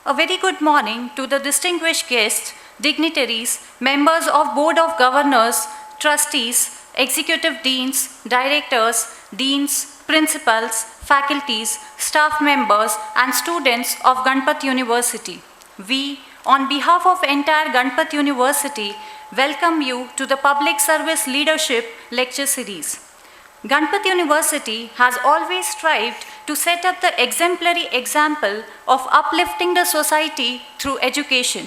A very good morning to the distinguished guests, dignitaries, members of Board of Governors, trustees, executive deans, directors, deans, principals, faculties, staff members, and students of Ganpat University. We, on behalf of entire Ganpat University, welcome you to the Public Service Leadership Lecture Series. Ganpat University has always strived to set up the exemplary example of uplifting the society through education.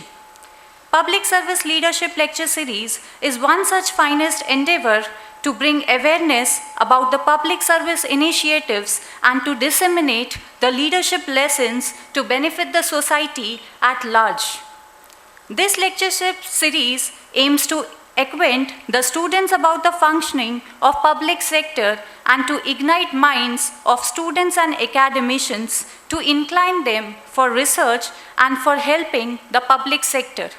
Public Service Leadership Lecture Series is one such finest endeavor to bring awareness about the public service initiatives and to disseminate the leadership lessons to benefit the society at large. This lectureship series aims to acquaint the students about the functioning of public sector and to ignite minds of students and academicians to incline them for research and for helping the public sector.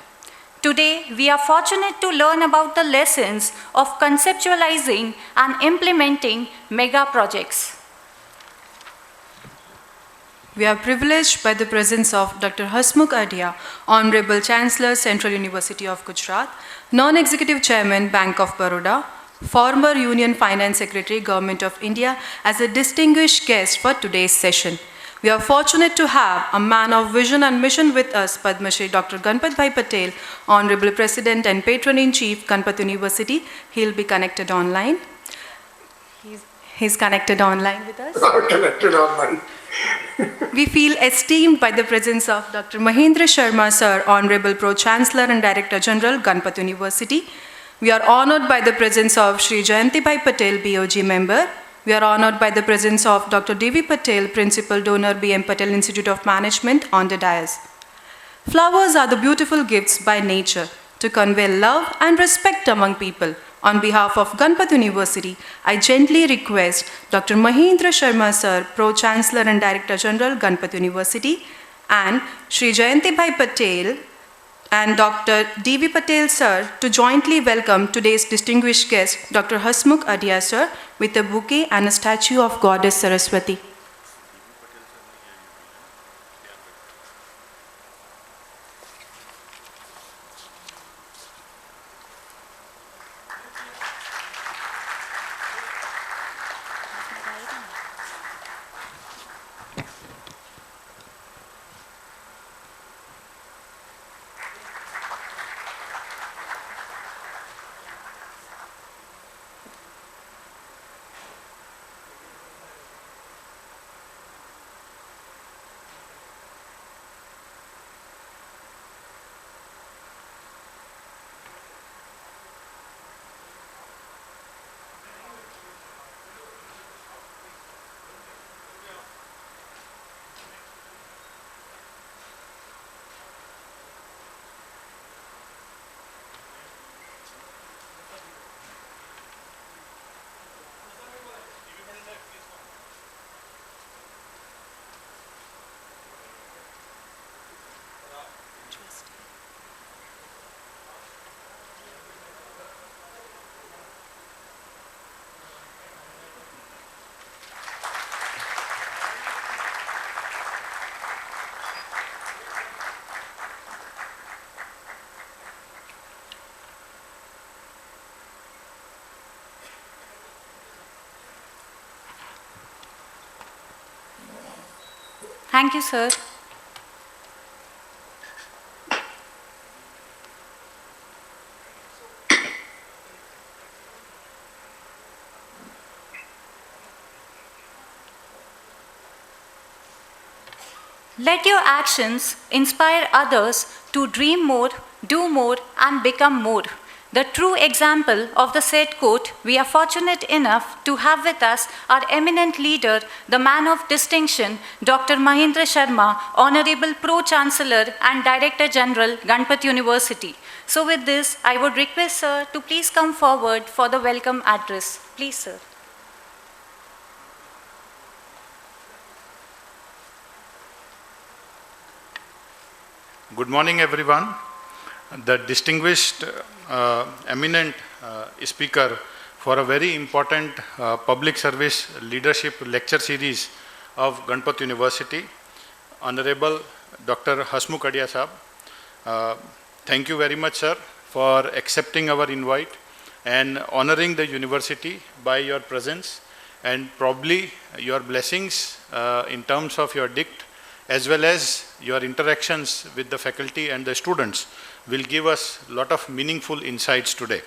Today, we are fortunate to learn about the lessons of conceptualizing and implementing mega projects. We are privileged by the presence of Dr. Hasmukh Adia, Honorable Chancellor, Central University of Gujarat, Non-Executive Chairman, Bank of Baroda, former Union Finance Secretary, Government of India, as a distinguished guest for today's session. We are fortunate to have a man of vision and mission with us, Padma Shri Dr. Ganpat Bhai Patel, Honorable President and Patron-in-Chief, Ganpat University. He'll be connected online. He's connected online with us. Connected online. We feel esteemed by the presence of Dr. Mahendra Sharma Sir, Honorable Pro-Chancellor and Director General, Ganpat University. We are honored by the presence of Shri Jayanti Bhai Patel, BOG member. We are honored by the presence of Dr. D.V. Patel, Principal Donor, B.M. Patel Institute of Management, on the dais. Flowers are the beautiful gifts by nature to convey love and respect among people. On behalf of Ganpat University, I gently request Dr. Mahendra Sharma Sir, Pro-Chancellor and Director General, Ganpat University, and Shri Jayanti Bhai Patel and Dr. D.V. Patel Sir to jointly welcome today's distinguished guest, Dr. Hasmukh Adia Sir, with a bouquet and a statue of Goddess Saraswati. Thank you, sir. Let your actions inspire others to dream more, do more, and become more. The true example of the said quote, we are fortunate enough to have with us our eminent leader, the man of distinction, Dr. Mahendra Sharma, Honorable Pro-Chancellor and Director General, Ganpat University. So with this, I would request sir to please come forward for the welcome address. Please, sir. Good morning, everyone. The distinguished, eminent speaker for a very important public service leadership lecture series of Ganpat University. Honorable Dr. Hasmukh Adia Sahab, thank you very much, sir, for accepting our invite and honoring the university by your presence and probably your blessings in terms of your dict as well as your interactions with the faculty and the students will give us a lot of meaningful insights today.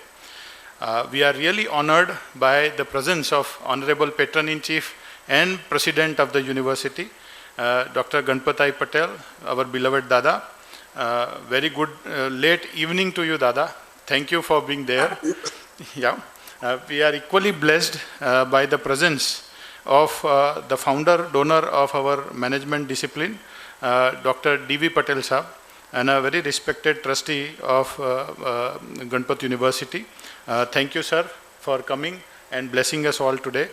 We are really honored by the presence of Honorable Patron-in-Chief and President of the University, Dr. Ganpat Patel, our beloved Dada. Very good late evening to you, Dada. Thank you for being there. Yeah. We are equally blessed by the presence of the founder, donor of our management discipline, Dr. D.V. Patel Sahab, and a very respected trustee of Ganpat University. Thank you, sir, for coming and blessing us all today.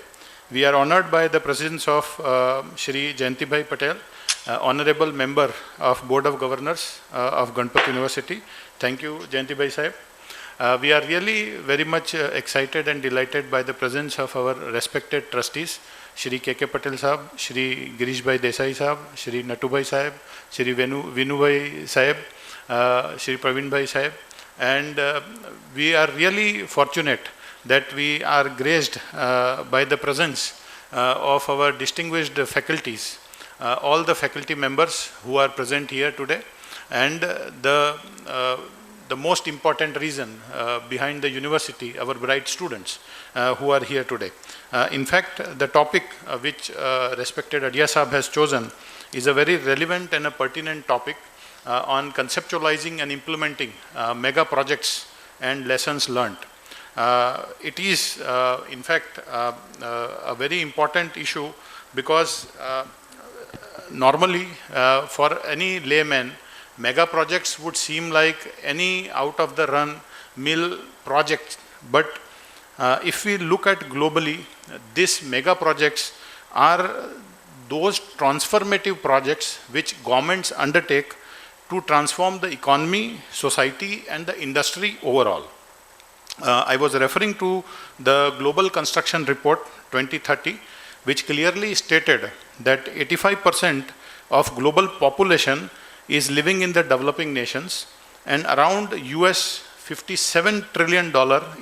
We are honored by the presence of Shri Jayantibhai Patel, Honorable Member of Board of Governors of Ganpat University. Thank you, Jayantibhai Sahib. We are really very much excited and delighted by the presence of our respected trustees, Shri K.K. Patel Sahab, Shri Girishbhai Desai Sahab, Shri Natubhai Sahib, Shri Vinubhai Sahib, Shri Praveendbhai Sahib. And we are really fortunate that we are graced by the presence of our distinguished faculties, all the faculty members who are present here today, and the most important reason behind the university, our bright students who are here today. In fact, the topic which respected Adia Sahab has chosen is a very relevant and a pertinent topic on conceptualizing and implementing mega projects and lessons learned. It is, in fact, a very important issue because normally for any layman, mega projects would seem like any out-of-the-run-mill project. But if we look at globally, these mega projects are those transformative projects which governments undertake to transform the economy, society, and the industry overall. I was referring to the Global Construction Report 2030, which clearly stated that 85% of global population is living in the developing nations, and around US $57 trillion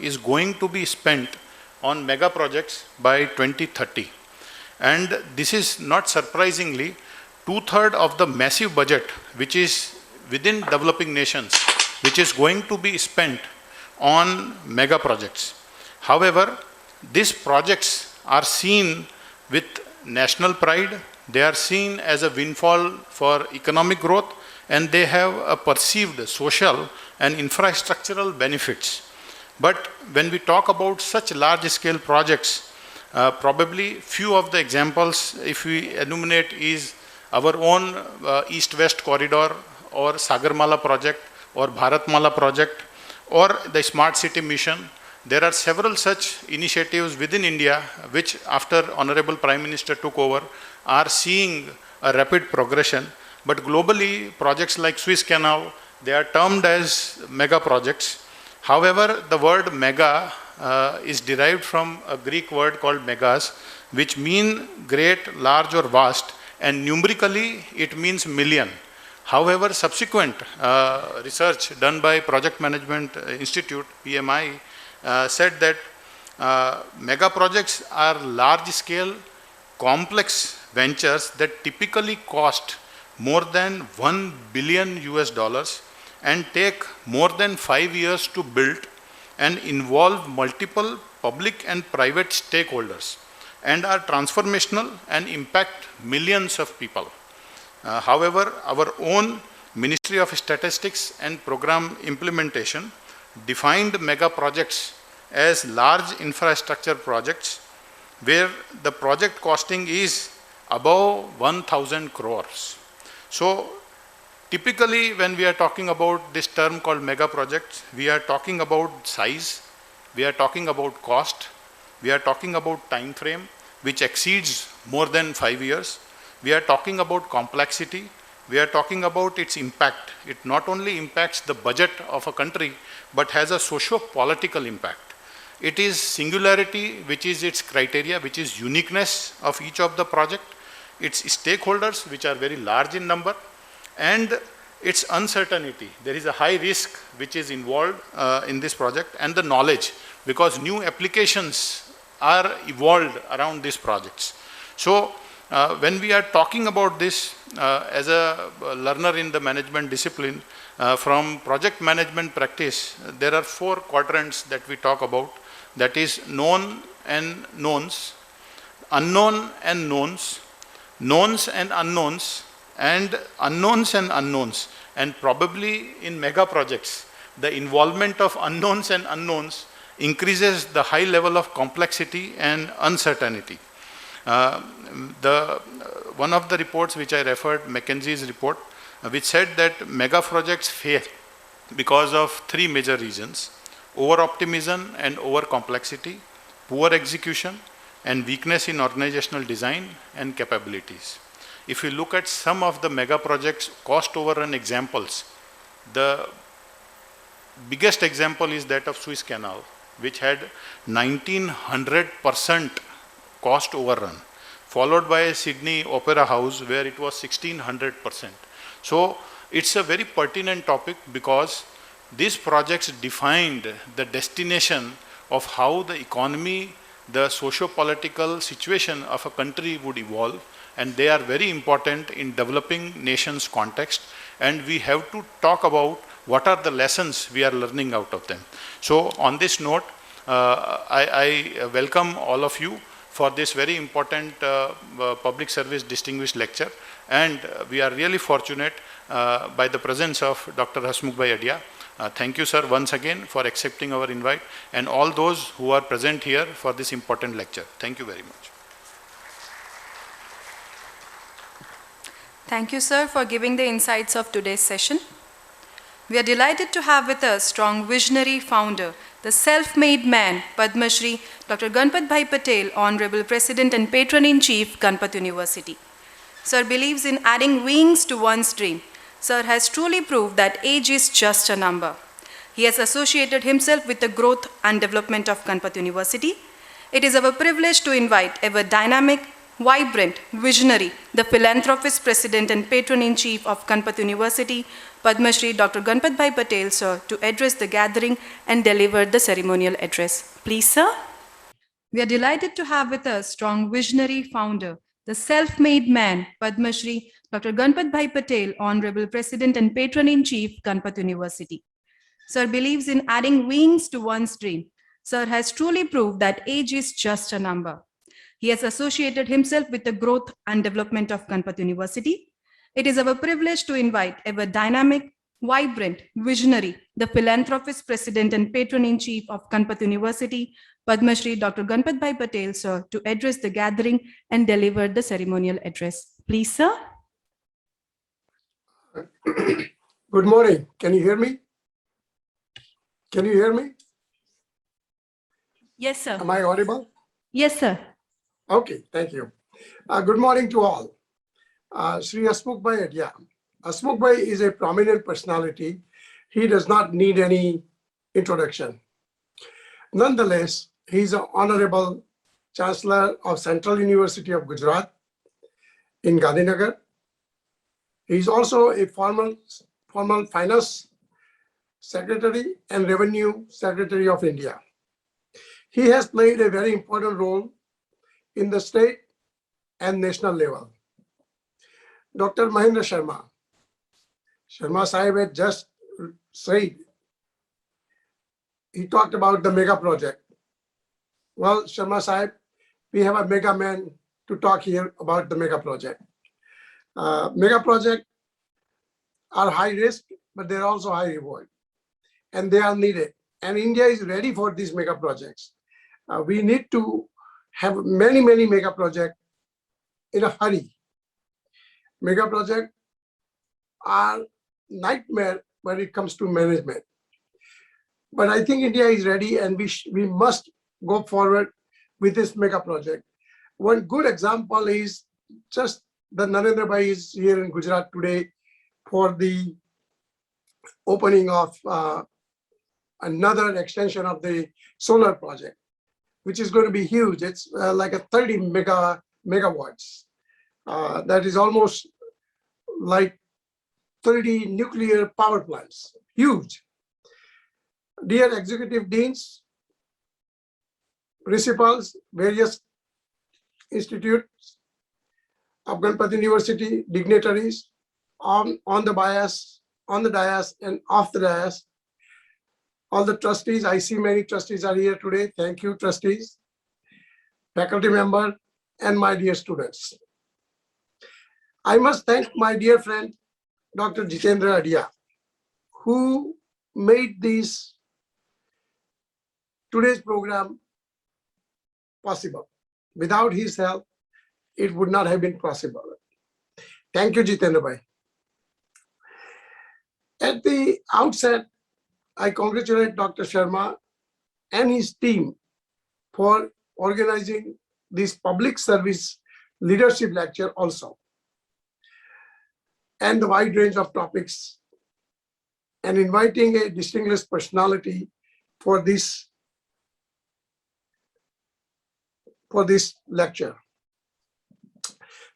is going to be spent on mega projects by 2030. And this is not surprisingly 2/3 of the massive budget which is within developing nations, which is going to be spent on mega projects. However, these projects are seen with national pride. They are seen as a windfall for economic growth, and they have a perceived social and infrastructural benefits. But when we talk about such large-scale projects, probably few of the examples, if we enumerate, is our own East-West Corridor or Sagarmala project or Bharatmala project or the Smart City Mission. There are several such initiatives within India which, after Honorable Prime Minister took over, are seeing a rapid progression. But globally, projects like Suez Canal, they are termed as mega projects. However, the word mega is derived from a Greek word called megas, which mean great, large or vast, and numerically it means million. However, subsequent research done by Project Management Institute, PMI, said that mega projects are large-scale, complex ventures that typically cost more than $1 billion and take more than 5 years to build and involve multiple public and private stakeholders and are transformational and impact millions of people. However, our own Ministry of Statistics and Program Implementation defined mega projects as large infrastructure projects where the project costing is above 1,000 crores. So typically when we are talking about this term called mega projects, we are talking about size, we are talking about cost, we are talking about time frame which exceeds more than 5 years, we are talking about complexity, we are talking about its impact. It not only impacts the budget of a country but has a socio-political impact. It is singularity, which is its criteria, which is uniqueness of each of the project, its stakeholders, which are very large in number, and its uncertainty. There is a high risk which is involved in this project, and the knowledge, because new applications are evolved around these projects. So when we are talking about this as a learner in the management discipline, from project management practice, there are 4 quadrants that we talk about. That is known and knowns, unknown and knowns, knowns and unknowns, and unknowns and unknowns. And probably in mega projects, the involvement of unknowns and unknowns increases the high level of complexity and uncertainty. One of the reports which I referred, McKinsey's report, which said that mega projects fail because of 3 major reasons: over-optimism and over-complexity, poor execution, and weakness in organizational design and capabilities. If you look at some of the mega projects cost overrun examples, the biggest example is that of Suez Canal, which had 1900% cost overrun, followed by Sydney Opera House, where it was 1600%. So it's a very pertinent topic, because these projects defined the destination of how the economy, the socio-political situation of a country would evolve, and they are very important in developing nation's context, and we have to talk about what are the lessons we are learning out of them. So on this note, I welcome all of you for this very important public service distinguished lecture, and we are really fortunate by the presence of Dr. Hasmukh Bhai Adia. Thank you, sir, once again for accepting our invite, and all those who are present here for this important lecture. Thank you very much. Thank you, sir, for giving the insights of today's session. We are delighted to have with us strong visionary founder, the self-made man, Padma Shri, Dr. Ganpat Bhai Patel, Honorable President and Patron-in-Chief, Ganpat University. Sir believes in adding wings to one's dream. Sir has truly proved that age is just a number. He has associated himself with the growth and development of Ganpat University. It is our privilege to invite ever dynamic, vibrant, visionary, the philanthropist, president and patron-in-chief of Ganpat University, Padma Shri Dr. Ganpat Bhai Patel, sir, to address the gathering and deliver the ceremonial address. Please, sir. We are delighted to have with us strong visionary founder, the self-made man, Padma Shri Dr. Ganpat Bhai Patel, Honorable President and Patron-in-Chief, Ganpat University. Sir believes in adding wings to one's dream. Sir has truly proved that age is just a number. He has associated himself with the growth and development of Ganpat University. It is our privilege to invite ever dynamic, vibrant, visionary, the philanthropist, president and patron-in-chief of Ganpat University, Padma Shri Dr. Ganpat Bhai Patel, sir, to address the gathering and deliver the ceremonial address. Please, sir. Good morning. Can you hear me? Can you hear me? Yes, sir. Am I audible? Yes, sir. Okay, thank you. Good morning to all. Sri Hasmukh Bhai Adia. Hasmukh Bhai is a prominent personality. He does not need any introduction. Nonetheless, he is an honorable Chancellor of Central University of Gujarat in Gandhinagar. He is also a former Finance Secretary and Revenue Secretary of India. He has played a very important role in the state and national level. Dr. Mahendra Sharma Sahib had just said, he talked about the mega project. Well, Sharma Sahib, we have a mega man to talk here about the mega project. Mega projects are high risk, but they're also high reward, and they are needed. And India is ready for these mega projects. We need to have many mega projects in a hurry. Mega projects are nightmare when it comes to management. But I think India is ready, and we must go forward with this mega project. One good example is just the Narendra Bhai is here in Gujarat today for the opening of another extension of the solar project, which is going to be huge. It's like a 30 megawatts. That is almost like 30 nuclear power plants. Huge. Dear executive deans, principals, various institutes of Ganpati University, dignitaries on the dais and off the dais, all the trustees. I see many trustees are here today. Thank you, trustees, faculty member, and my dear students. I must thank my dear friend, Dr. Jitendra Adia, who made today's program possible. Without his help, it would not have been possible. Thank you, Jitendra bhai. At the outset, I congratulate Dr. Sharma and his team for organizing this public service leadership lecture also, and the wide range of topics, and inviting a distinguished personality for this lecture.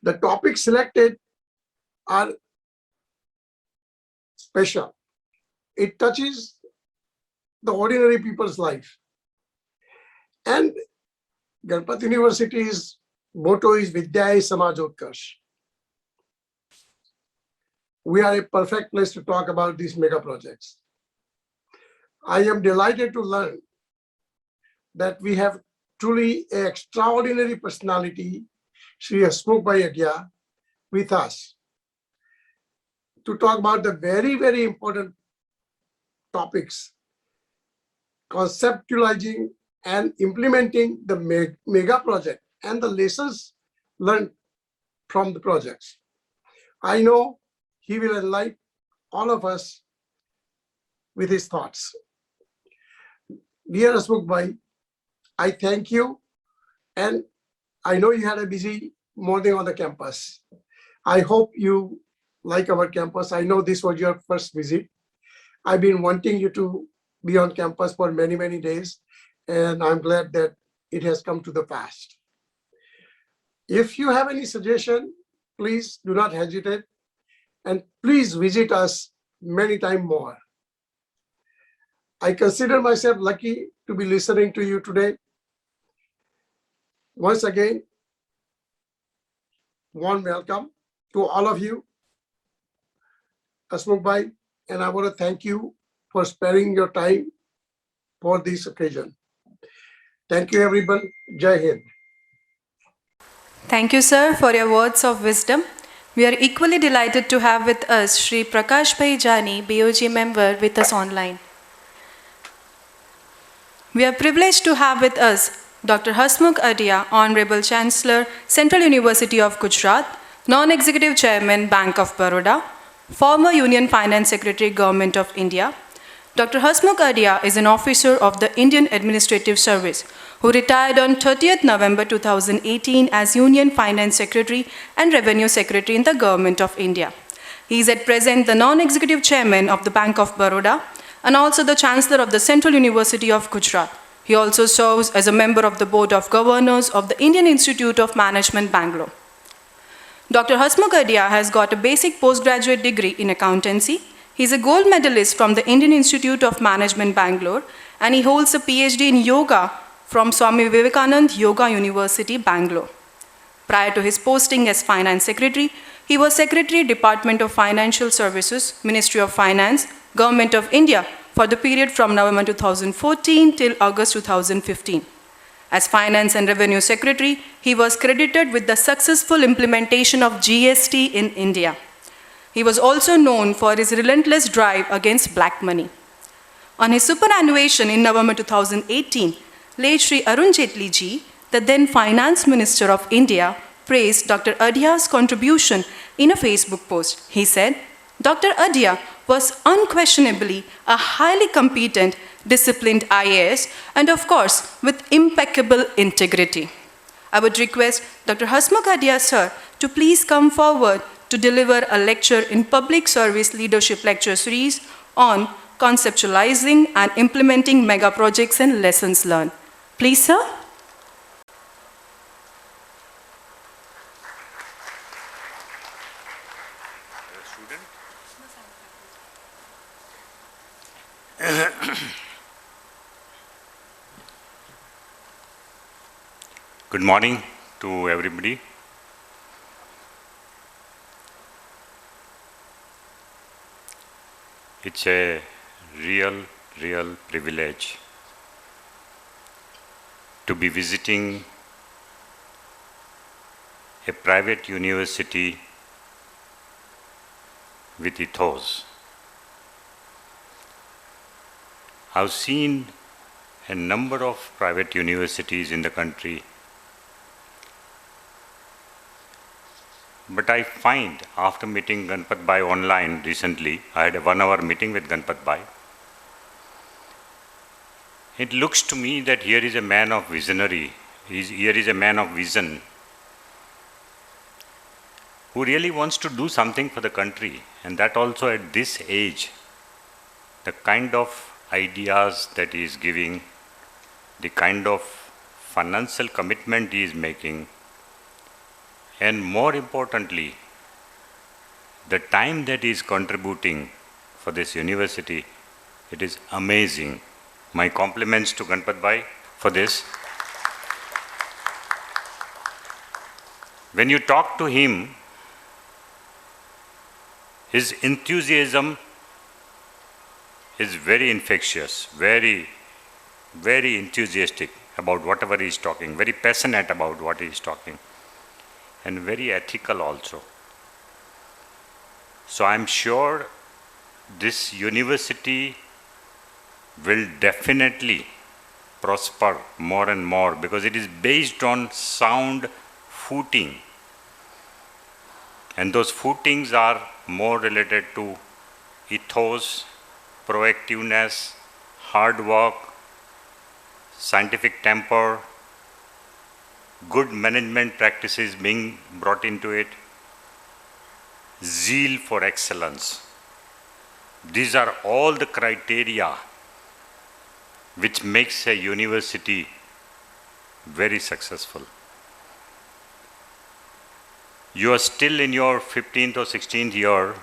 The topics selected are special. It touches the ordinary people's life. And Ganpati University's motto is Vidyai Samajotkarsh. We are a perfect place to talk about these mega projects. I am delighted to learn that we have truly an extraordinary personality, Shri Hasmukh Bhai Adia, with us to talk about the very, very important topics, conceptualizing and implementing the mega project and the lessons learned from the projects. I know he will enlighten all of us with his thoughts. Dear Hasmukh Bhai, I thank you, and I know you had a busy morning on the campus. I hope you like our campus. I know this was your first visit. I've been wanting you to be on campus for many, many days, and I'm glad that it has come to the pass. If you have any suggestion, please do not hesitate, and please visit us many times more. I consider myself lucky to be listening to you today. Once again, warm welcome to all of you, Hasmukh Bhai, and I want to thank you for sparing your time for this occasion. Thank you, everyone. Jai Hind. Thank you, sir, for your words of wisdom. We are equally delighted to have with us Shri Prakash Bhai Jani, BOG member, with us online. We are privileged to have with us Dr. Hasmukh Adia, Honorable Chancellor, Central University of Gujarat, Non-Executive Chairman, Bank of Baroda, former Union Finance Secretary, Government of India. Dr. Hasmukh Adia is an officer of the Indian Administrative Service who retired on 30th November 2018 as Union Finance Secretary and Revenue Secretary in the Government of India. He is at present the Non-Executive Chairman of the Bank of Baroda and also the Chancellor of the Central University of Gujarat. He also serves as a member of the Board of Governors of the Indian Institute of Management, Bangalore. Dr. Hasmukh Adia has got a basic postgraduate degree in accountancy. He is a gold medalist from the Indian Institute of Management, Bangalore, and he holds a PhD in yoga from Swami Vivekanand Yoga University, Bangalore. Prior to his posting as Finance Secretary, he was Secretary, Department of Financial Services, Ministry of Finance, Government of India for the period from November 2014 till August 2015. As Finance and Revenue Secretary, he was credited with the successful implementation of GST in India. He was also known for his relentless drive against black money. On his superannuation in November 2018, late Shri Arun Jaitley ji, the then Finance Minister of India, praised Dr. Adia's contribution in a Facebook post. He said, Dr. Adia was unquestionably a highly competent, disciplined IAS, and of course, with impeccable integrity. I would request Dr. Hasmukh Adia, sir, to please come forward to deliver a lecture in Public Service Leadership Lecture Series on conceptualizing and implementing mega projects and lessons learned. Please, sir. Good morning to everybody. It's a real privilege to be visiting a private university with ethos. I've seen a number of private universities in the country, but I find after meeting Ganpat Bhai online recently, I had a 1-hour meeting with Ganpat Bhai. It looks to me that here is a man of visionary, here is a man of vision who really wants to do something for the country, and that also at this age. The kind of ideas that he is giving, the kind of financial commitment he is making, and more importantly, the time that he is contributing for this university, it is amazing. My compliments to Ganpat Bhai for this. When you talk to him, his enthusiasm is very infectious, very enthusiastic about whatever he is talking, very passionate about what he is talking, and very ethical also. So I'm sure this university will definitely prosper more and more because it is based on sound footing. And those footings are more related to ethos, proactiveness, hard work, scientific temper, good management practices being brought into it, zeal for excellence. These are all the criteria which makes a university very successful. You are still in your 15th or 16th year,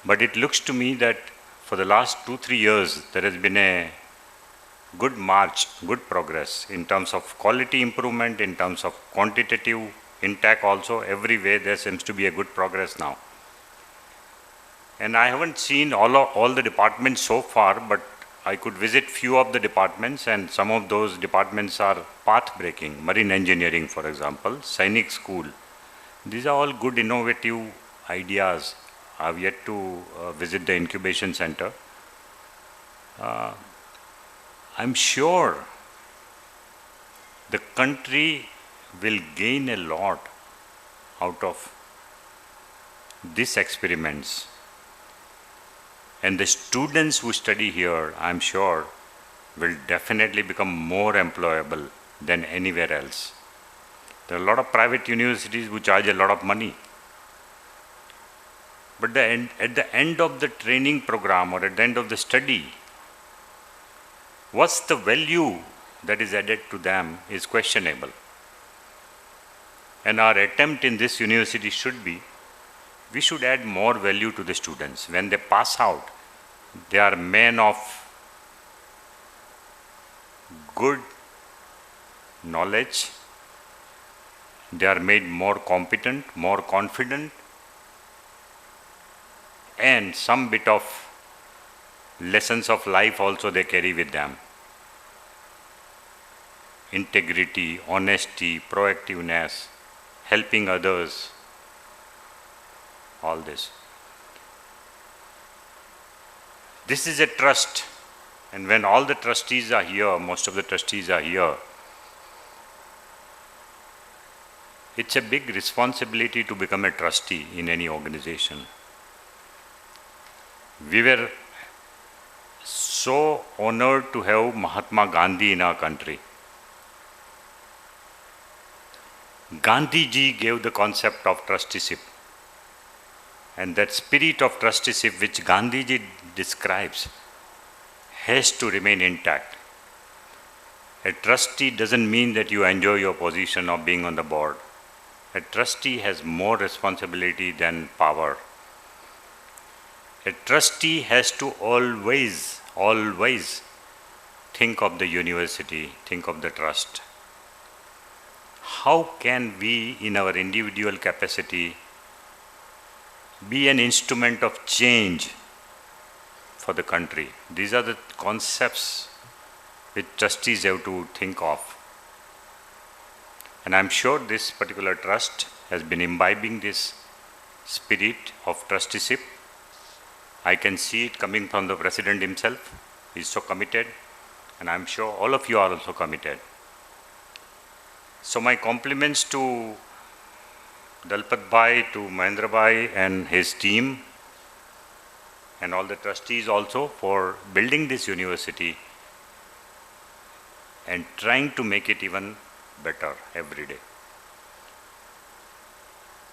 but it looks to me that for the last 2-3 years, there has been a good march, good progress in terms of quality improvement, in terms of quantitative intake also. Every way there seems to be a good progress now. And I haven't seen all the departments so far, but I could visit few of the departments, and some of those departments are path-breaking. Marine engineering, for example, Sainik School. These are all good innovative ideas. I've yet to visit the incubation center. I'm sure the country will gain a lot out of these experiments. And the students who study here, I'm sure, will definitely become more employable than anywhere else. There are a lot of private universities who charge a lot of money. But at the end of the training program or at the end of the study, what's the value that is added to them is questionable. And our attempt in this university should be, we should add more value to the students. When they pass out, they are men of good knowledge, they are made more competent, more confident, and some bit of lessons of life also they carry with them. Integrity, honesty, proactiveness, helping others, all this. This is a trust, and when all the trustees are here, most of the trustees are here, it's a big responsibility to become a trustee in any organization. We were so honored to have Mahatma Gandhi in our country. Gandhi ji gave the concept of trusteeship. and that spirit of trusteeship which Gandhiji describes has to remain intact. A trustee doesn't mean that you enjoy your position of being on the board. A trustee has more responsibility than power. A trustee has to always think of the university, think of the trust. How can we, in our individual capacity, be an instrument of change for the country? These are the concepts which trustees have to think of. And I'm sure this particular trust has been imbibing this spirit of trusteeship. I can see it coming from the president himself. He's so committed, and I'm sure all of you are also committed. So my compliments to Dalpat Bhai, to Mahendra Bhai and his team, and all the trustees also for building this university and trying to make it even better every day.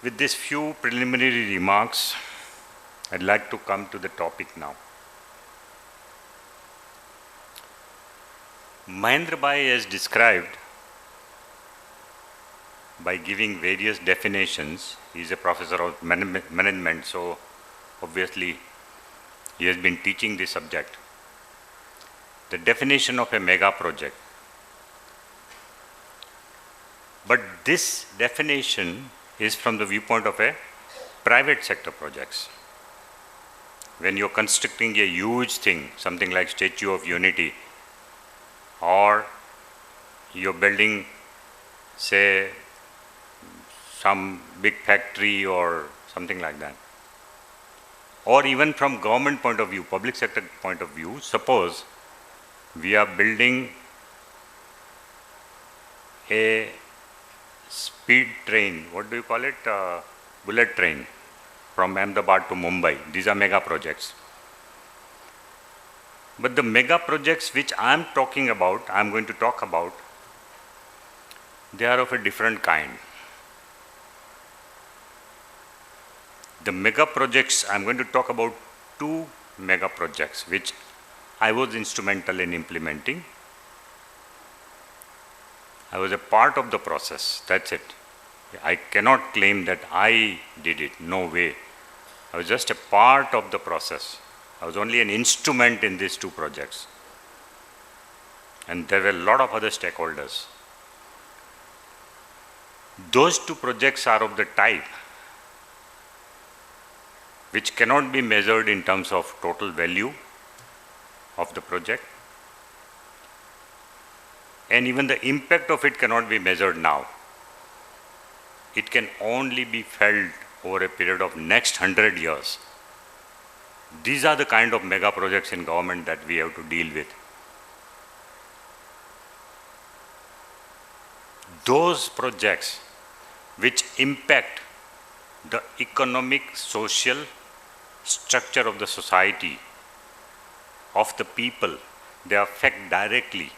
With these few preliminary remarks, I'd like to come to the topic now. Mahendra Bhai has described by giving various definitions. He's a professor of management, so obviously he has been teaching this subject. The definition of a mega project. But this definition is from the viewpoint of a private sector projects. When you're constructing a huge thing, something like Statue of Unity, or you're building, say, some big factory or something like that. Or even from government point of view, public sector point of view, suppose we are building a speed train, what do you call it, bullet train from Ahmedabad to Mumbai. These are mega projects. But the mega projects which I'm going to talk about, they are of a different kind. The mega projects, I'm going to talk about two mega projects which I was instrumental in implementing. I was a part of the process, that's it. I cannot claim that I did it, no way. I was just a part of the process. I was only an instrument in these two projects. And there were a lot of other stakeholders. Those two projects are of the type which cannot be measured in terms of total value of the project. And even the impact of it cannot be measured now. It can only be felt over a period of next 100 years. These are the kind of mega projects in government that we have to deal with. Those projects which impact the economic, social structure of the society, of the people, they affect directly.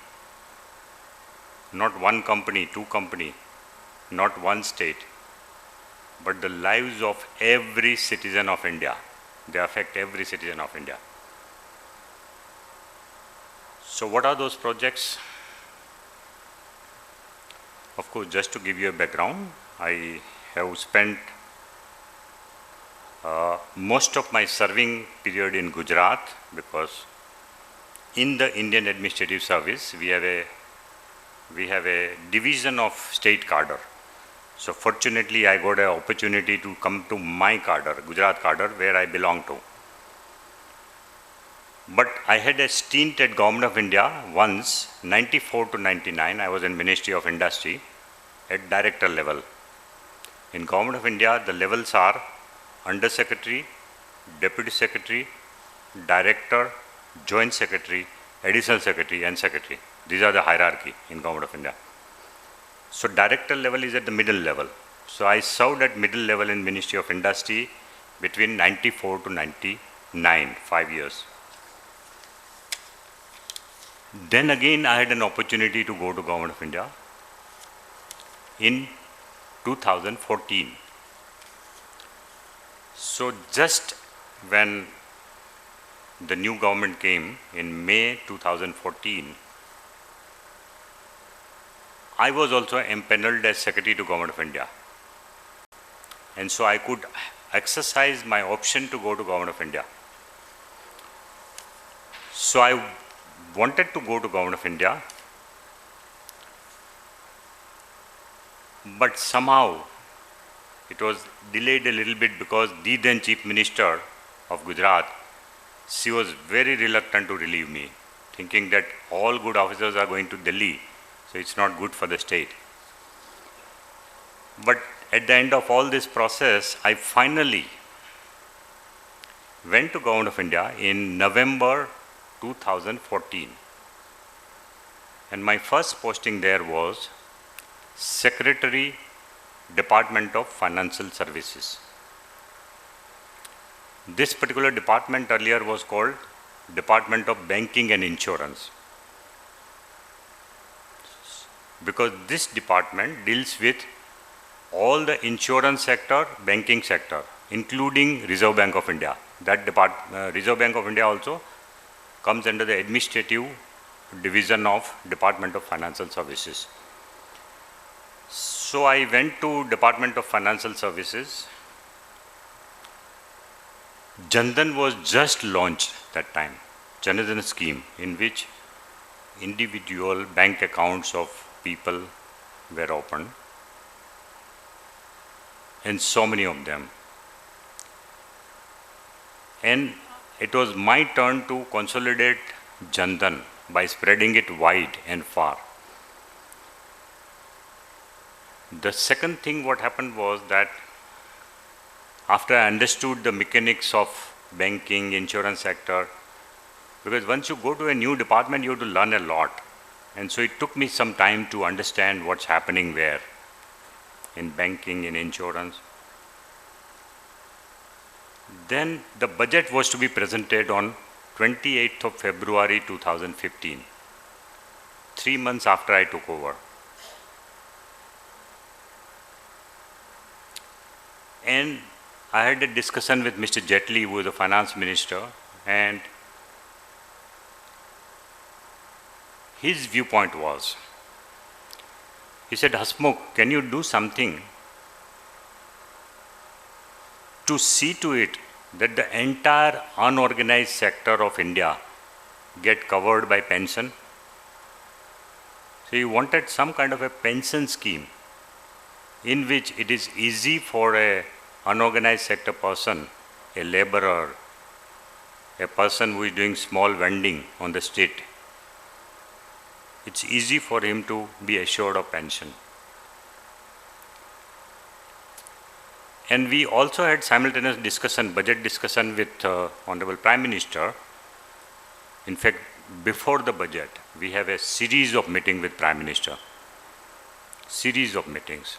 Not one company, two company, not one state, but the lives of every citizen of India. They affect every citizen of India. So what are those projects? Of course, just to give you a background, I have spent most of my serving period in Gujarat, because in the Indian Administrative Service, we have a division of state cadre. So fortunately, I got an opportunity to come to my cadre, Gujarat cadre, where I belong to. But I had a stint at Government of India once, 94 to 99, I was in Ministry of Industry at director level. In Government of India, the levels are Under Secretary, Deputy Secretary, Director, Joint Secretary, Additional Secretary and Secretary. These are the hierarchy in Government of India. So director level is at the middle level. So I served at middle level in Ministry of Industry between 94 to 99, 5 years. Then again I had an opportunity to go to Government of India in 2014. So just when the new government came in May 2014, I was also empaneled as Secretary to Government of India. And so I could exercise my option to go to Government of India. So I wanted to go to Government of India, but somehow it was delayed a little bit because the then Chief Minister of Gujarat, she was very reluctant to relieve me, thinking that all good officers are going to Delhi, so it's not good for the state. But at the end of all this process, I finally went to Government of India in November 2014. And my first posting there was Secretary, Department of Financial Services. This particular department earlier was called Department of Banking and Insurance, because this department deals with all the insurance sector, banking sector, including Reserve Bank of India. That Reserve Bank of India also comes under the administrative division of Department of Financial Services. So I went to Department of Financial Services. Jan Dhan was just launched that time, Jan Dhan scheme, in which individual bank accounts of people were opened, and so many of them. And it was my turn to consolidate Jan Dhan by spreading it wide and far. The second thing what happened was that after I understood the mechanics of banking, insurance sector, because once you go to a new department, you have to learn a lot. And so it took me some time to understand what's happening where, in banking, in insurance. Then the budget was to be presented on 28th of February 2015, 3 months after I took over. And I had a discussion with Mr. Jaitley, who was the finance minister, and his viewpoint was, he said, Hasmukh, can you do something to see to it that the entire unorganized sector of India get covered by pension? So he wanted some kind of a pension scheme in which it is easy for a unorganized sector person, a laborer, a person who is doing small vending on the street, it's easy for him to be assured of pension. And we also had simultaneous discussion, budget discussion with Honorable Prime Minister. In fact, before the budget, we have a series of meetings with Prime Minister, series of meetings.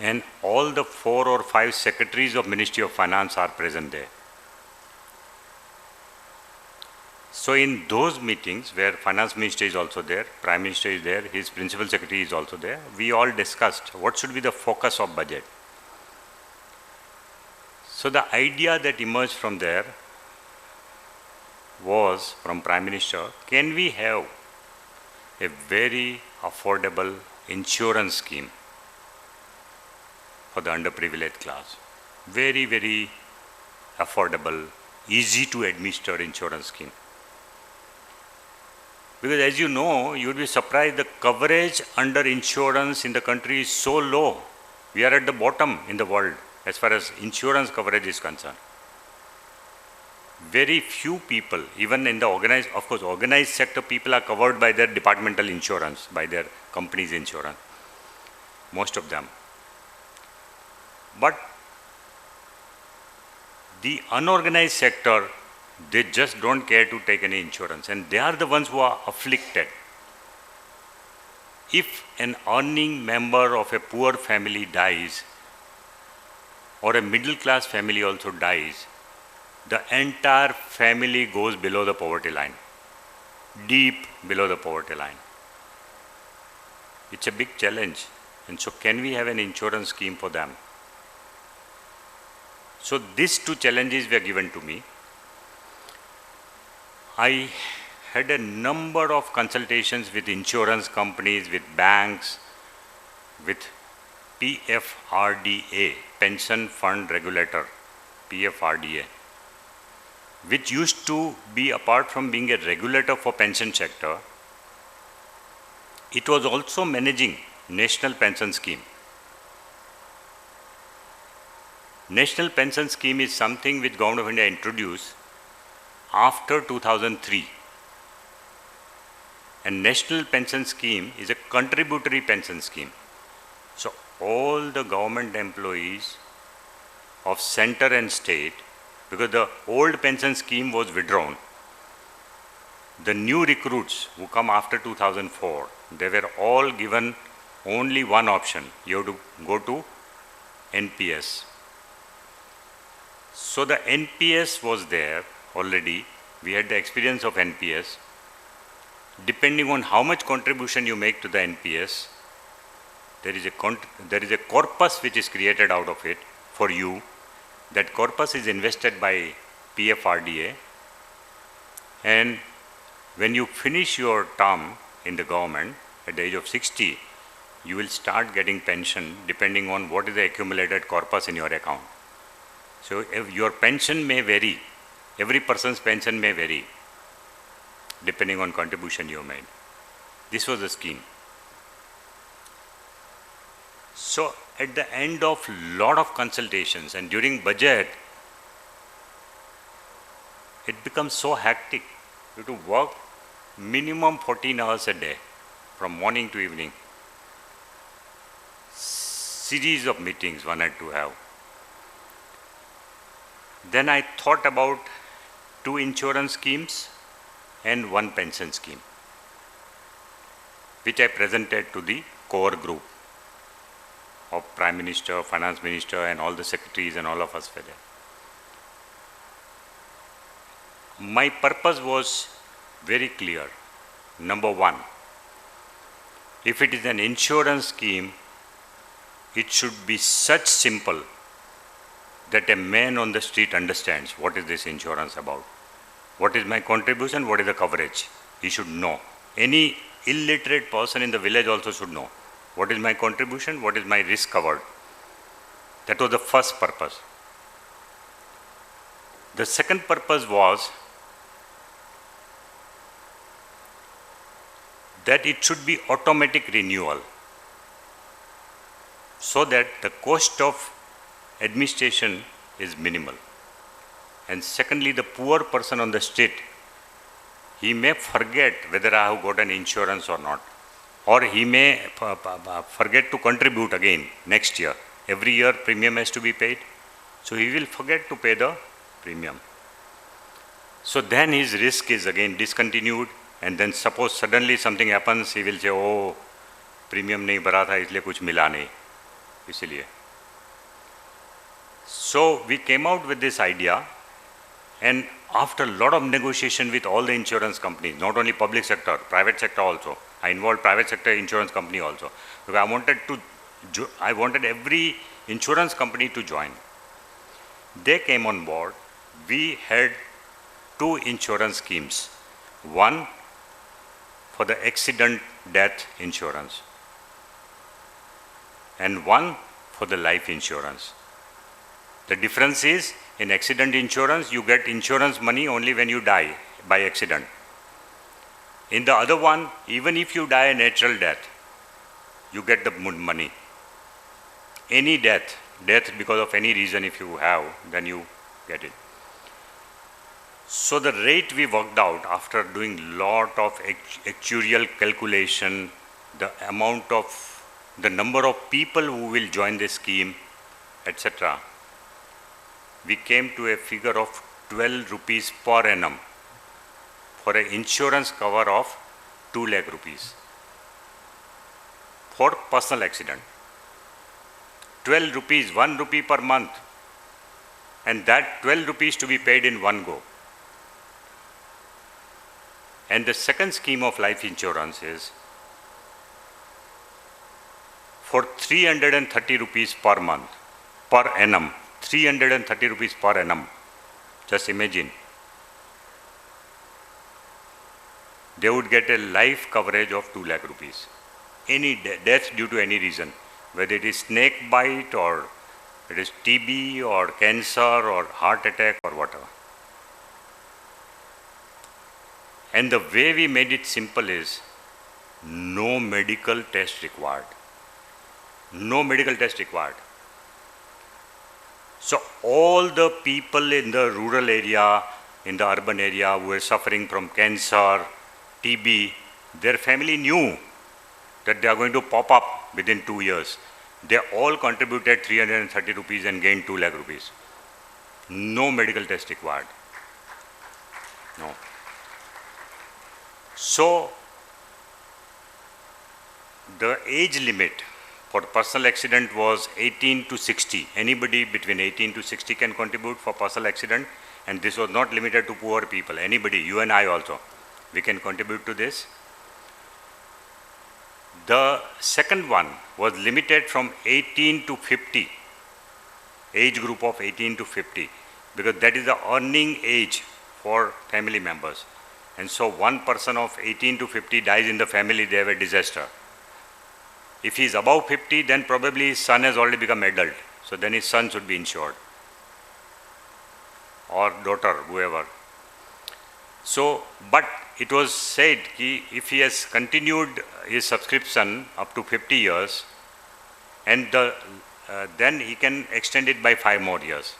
And all the 4 or 5 secretaries of Ministry of Finance are present there. So in those meetings where Finance Minister is also there, Prime Minister is there, his Principal Secretary is also there, we all discussed what should be the focus of budget. So the idea that emerged from there was, from Prime Minister, can we have a very affordable insurance scheme for the underprivileged class? Very, very affordable, easy to administer insurance scheme. Because as you know, you would be surprised, the coverage under insurance in the country is so low. We are at the bottom in the world as far as insurance coverage is concerned. Very few people, even in the organized, of course, organized sector people are covered by their departmental insurance, by their company's insurance, most of them. But the unorganized sector, they just don't care to take any insurance, and they are the ones who are afflicted. If an earning member of a poor family dies, or a middle class family also dies, the entire family goes below the poverty line, deep below the poverty line. It's a big challenge. And so can we have an insurance scheme for them? So these two challenges were given to me. I had a number of consultations with insurance companies, with banks, with PFRDA, Pension Fund Regulator, PFRDA, which used to be, apart from being a regulator for pension sector, it was also managing National Pension Scheme. National Pension Scheme is something which Government of India introduced after 2003. And National Pension Scheme is a contributory pension scheme. So all the government employees of center and state, because the old pension scheme was withdrawn, the new recruits who come after 2004, they were all given only one option. You have to go to NPS. So the NPS was there already. We had the experience of NPS. Depending on how much contribution you make to the NPS, there is a corpus which is created out of it for you. That corpus is invested by PFRDA, and when you finish your term in the government at the age of 60, you will start getting pension depending on what is the accumulated corpus in your account. So if your pension may vary, every person's pension may vary depending on contribution you made. This was the scheme. So at the end of lot of consultations and during budget, it becomes so hectic. You have to work minimum 14 hours a day, from morning to evening. Series of meetings one had to have. Then I thought about 2 insurance schemes and 1 pension scheme, which I presented to the core group of Prime Minister, Finance Minister, and all the secretaries, and all of us were there. My purpose was very clear. Number 1, if it is an insurance scheme, it should be such simple that a man on the street understands what is this insurance about. What is my contribution? What is the coverage? He should know. Any illiterate person in the village also should know. What is my contribution? What is my risk covered? That was the first purpose. The second purpose was that it should be automatic renewal, so that the cost of administration is minimal. And secondly, the poor person on the street, he may forget whether I have got an insurance or not, or he may forget to contribute again next year. Every year premium has to be paid, so he will forget to pay the premium. So then his risk is again discontinued, and then suppose suddenly something happens, he will say, oh, premium nahi bhara tha, isliye kuch mila nahi, isliye. So we came out with this idea, and after a lot of negotiation with all the insurance companies, not only public sector, private sector also, I involved private sector insurance company also, because I wanted every insurance company to join. They came on board. We had 2 insurance schemes. One for the accident death insurance, and one for the life insurance. The difference is, in accident insurance, you get insurance money only when you die by accident. In the other one, even if you die a natural death, you get the money. Any death because of any reason if you have, then you get it. So the rate we worked out after doing lot of actuarial calculation, the number of people who will join this scheme, etc. We came to a figure of 12 rupees per annum for an insurance cover of 2 lakh rupees for personal accident. 12 rupees, 1 rupee per month, and that 12 rupees to be paid in one go. And the second scheme of life insurance is for 330 rupees per month, per annum, 330 rupees per annum. Just imagine. They would get a life coverage of 2 lakh rupees. Any death due to any reason, whether it is snake bite or it is TB or cancer or heart attack or whatever. And the way we made it simple is no medical test required. No medical test required. So all the people in the rural area, in the urban area who are suffering from cancer, TB, their family knew that they are going to pop up within 2 years. They all contributed 330 rupees and gained 2 lakh rupees. No medical test required. No. So, the age limit for personal accident was 18 to 60. Anybody between 18 to 60 can contribute for personal accident, and this was not limited to poor people. Anybody, you and I also, we can contribute to this. The second one was limited from 18 to 50, age group of 18 to 50, because that is the earning age for family members. And so one person of 18 to 50 dies in the family, they have a disaster. If he is above 50, then probably his son has already become adult. So then his son should be insured. Or daughter, whoever. So, but it was said that if he has continued his subscription up to 50 years, and then he can extend it by 5 more years.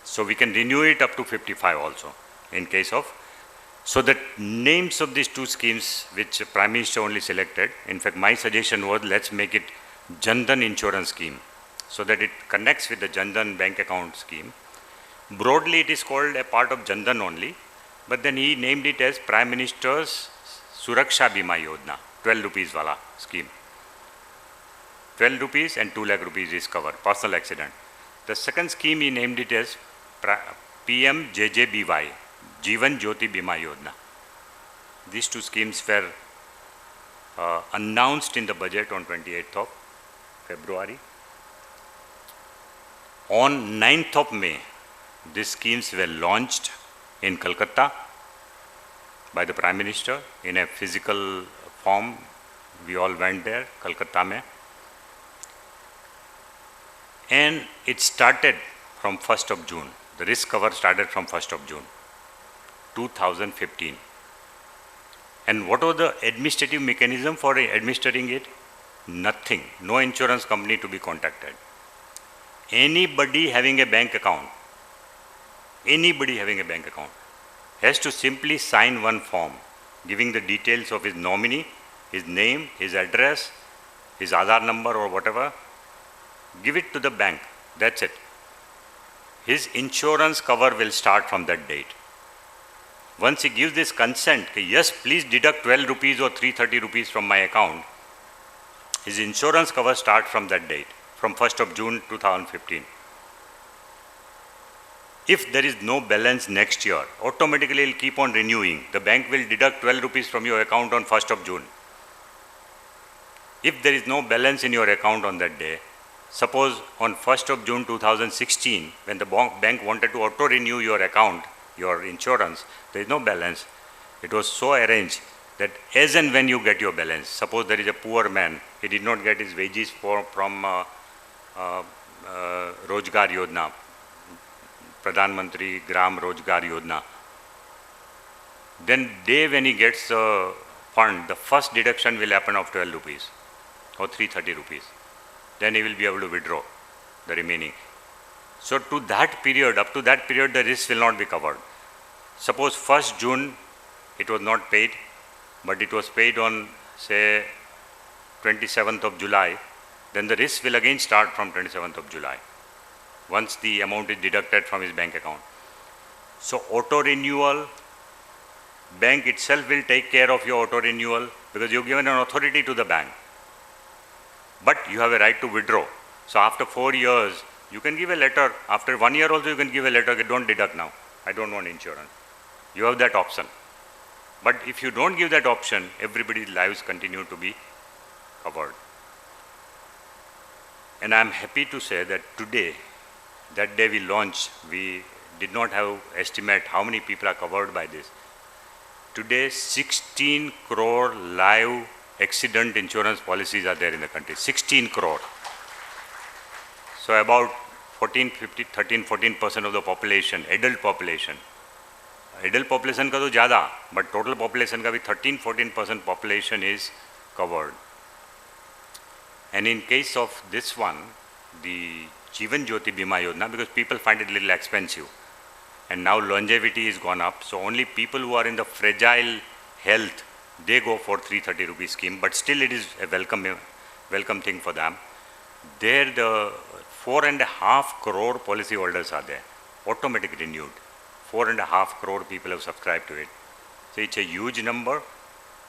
So we can renew it up to 55 also, in case of. So the names of these two schemes, which Prime Minister only selected, in fact my suggestion was, let's make it Jan Dhan insurance scheme, so that it connects with the Jan Dhan bank account scheme. Broadly it is called a part of Jan Dhan only, but then he named it as Prime Minister's Suraksha Bima Yojana, 12 rupees wala scheme. 12 rupees and 2 lakh rupees is covered, personal accident. The second scheme he named it as PMJJBY, Jeevan Jyoti Bima Yojana. These two schemes were announced in the budget on 28th of February. On 9th of May, these schemes were launched in Calcutta by the Prime Minister in a physical form. We all went there, Calcutta mein. And it started from 1st of June. The risk cover started from 1st of June, 2015. And what was the administrative mechanism for administering it? Nothing. No insurance company to be contacted. Anybody having a bank account, has to simply sign one form giving the details of his nominee, his name, his address, his Aadhaar number or whatever. Give it to the bank. That's it. His insurance cover will start from that date. Once he gives this consent, yes, please deduct 12 rupees or 330 rupees from my account, his insurance cover starts from that date, from 1st of June 2015. If there is no balance next year, automatically it will keep on renewing. The bank will deduct 12 rupees from your account on 1st of June. If there is no balance in your account on that day, suppose on 1st of June 2016, when the bank wanted to auto-renew your account, your insurance, there is no balance. It was so arranged that as and when you get your balance, suppose there is a poor man, he did not get his wages from Rojgar Yojana, Pradhan Mantri Gram Rojgar Yojana. Then day when he gets the fund, the first deduction will happen of 12 rupees or 330 rupees. Then he will be able to withdraw the remaining. So to that period, up to that period, the risk will not be covered. Suppose 1st June, it was not paid, but it was paid on, say, 27th of July, then the risk will again start from 27th of July, once the amount is deducted from his bank account. So auto-renewal, bank itself will take care of your auto-renewal because you've given an authority to the bank. But you have a right to withdraw. So after 4 years, you can give a letter. After 1 year also, you can give a letter, don't deduct now. I don't want insurance. You have that option. But if you don't give that option, everybody's lives continue to be covered. And I'm happy to say that today, That day we launched, we did not have estimate how many people are covered by this. Today, 16 crore live accident insurance policies are there in the country. 16 crore. So about 13-14% of the population, adult population का तो ज़्यादा, but total population का भी 13-14% population is covered. And in case of this one, the Jeevan Jyoti Bima Yojana, because people find it a little expensive, and now longevity is gone up, so only people who are in the fragile health, they go for 330 rupees scheme, but still it is a welcome thing for them. There the 4.5 crore policy holders are there, automatic renewed. 4.5 crore people have subscribed to it. So it's a huge number.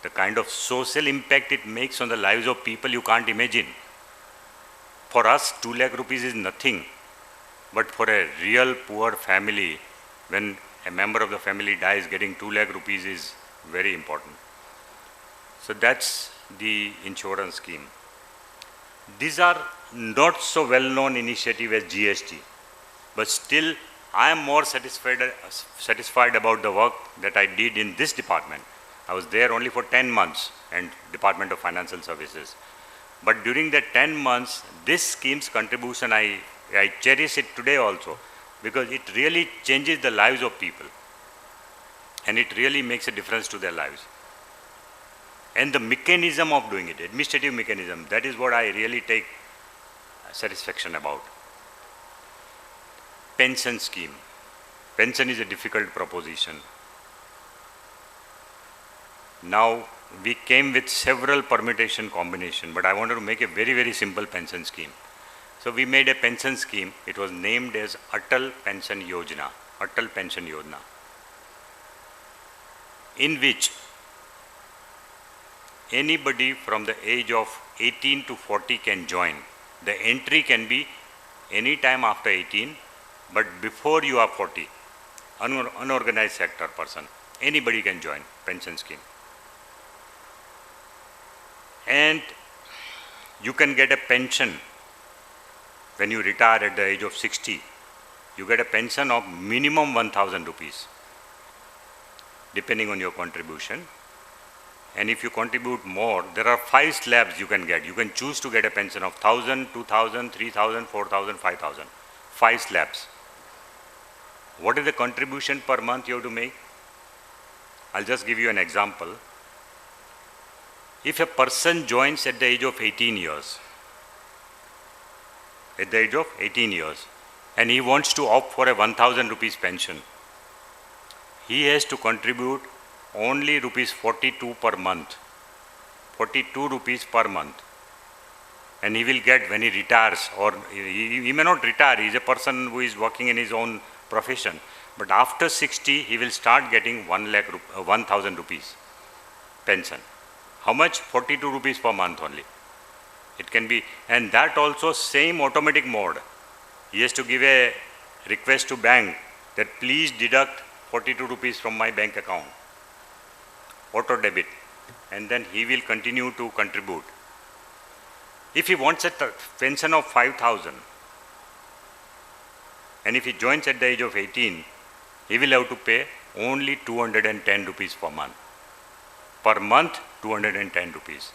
The kind of social impact it makes on the lives of people you can't imagine. For us, 2 lakh rupees is nothing. But for a real poor family, when a member of the family dies, getting 2 lakh rupees is very important. So that's the insurance scheme. These are not so well-known initiative as GST, but still I am more satisfied about the work that I did in this department. I was there only for 10 months and Department of Financial Services. But during that 10 months, this scheme's contribution, I cherish it today also, because it really changes the lives of people. And it really makes a difference to their lives. And the mechanism of doing it, administrative mechanism, that is what I really take satisfaction about. Pension scheme. Pension is a difficult proposition. Now, we came with several permutation combination, but I wanted to make a very, very simple pension scheme. So we made a pension scheme. It was named as Atal Pension Yojana, Atal Pension Yojana, in which anybody from the age of 18 to 40 can join. The entry can be any time after 18, but before you are 40, unorganized sector person, anybody can join pension scheme. And you can get a pension when you retire at the age of 60. You get a pension of minimum 1,000 rupees, depending on your contribution. And if you contribute more, there are 5 slabs you can get. You can choose to get a pension of 1,000, 2,000, 3,000, 4,000, 5,000. 5 slabs. What is the contribution per month you have to make? I'll just give you an example. If a person joins at the age of 18 years, and he wants to opt for a 1,000 rupees pension, he has to contribute only rupees 42 per month, 42 rupees per month. And he will get when he retires, or he may not retire, he is a person who is working in his own profession. But after 60, he will start getting 1,000 rupees pension. How much? 42 rupees per month only. It can be, and that also same automatic mode. He has to give a request to bank that please deduct 42 rupees from my bank account. Auto debit, and then he will continue to contribute. If he wants a pension of 5,000, and if he joins at the age of 18, he will have to pay only 210 rupees per month. Per month, 210 rupees.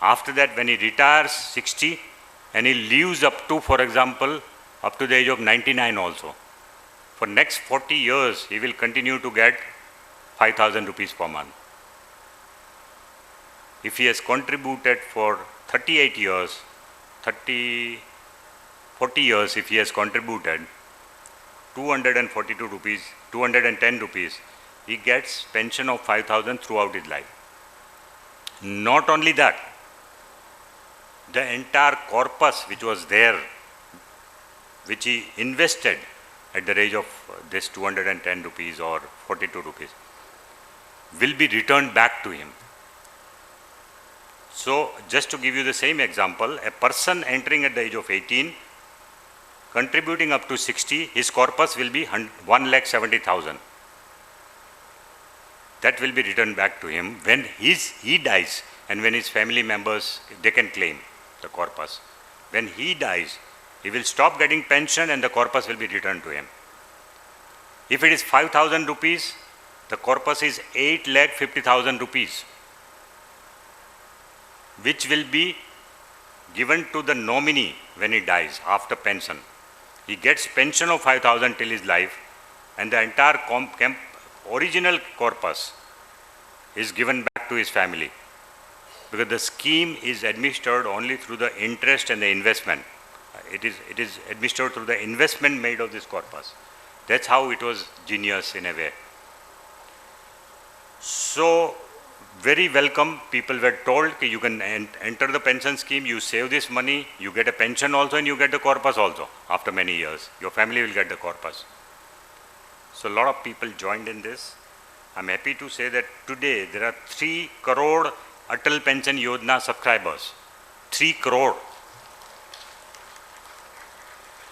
After that, when he retires 60, and he lives up to, for example, up to the age of 99 also, for next 40 years, he will continue to get 5,000 rupees per month. If he has contributed for 38 years, 40 years, if he has contributed 242 rupees, 210 rupees, he gets pension of 5,000 throughout his life. Not only that, the entire corpus which was there, which he invested at the age of this 210 rupees or 42 rupees, will be returned back to him. So, just to give you the same example, a person entering at the age of 18, contributing up to 60, his corpus will be 1,70,000. That will be returned back to him when he dies, and when his family members, they can claim the corpus. When he dies, He will stop getting pension and the corpus will be returned to him. If it is 5,000 rupees, the corpus is 8,50,000 rupees, which will be given to the nominee when he dies after pension. He gets pension of 5,000 till his life, and the entire original corpus is given back to his family, because the scheme is administered only through the interest and the investment. It is administered through the investment made of this corpus. That's how it was genius in a way. So, very welcome. People were told that you can enter the pension scheme, you save this money, you get a pension also, and you get the corpus also after many years. Your family will get the corpus. So a lot of people joined in this. I'm happy to say that today there are 3 crore Atal Pension Yojana subscribers. 3 crore.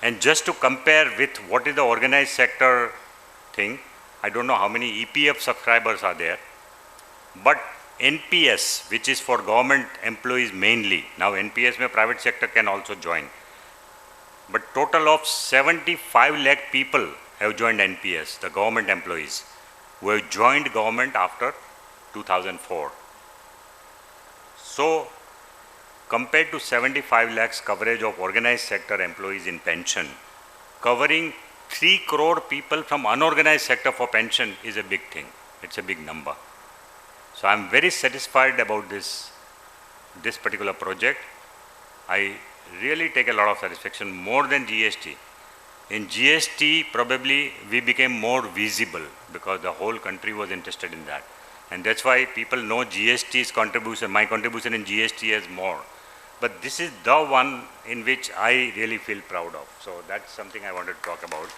And just to compare with what is the organized sector thing, I don't know how many EPF subscribers are there, but NPS, which is for government employees mainly, now NPS mein private sector can also join, but total of 75 lakh people have joined NPS, the government employees, who have joined government after 2004. So, compared to 75 lakhs coverage of organized sector employees in pension, covering 3 crore people from unorganized sector for pension is a big thing. It's a big number. So I'm very satisfied about this particular project. I really take a lot of satisfaction, more than GST. In GST, probably we became more visible because the whole country was interested in that. And that's why people know GST's contribution, my contribution in GST is more. But this is the one in which I really feel proud of. So that's something I wanted to talk about.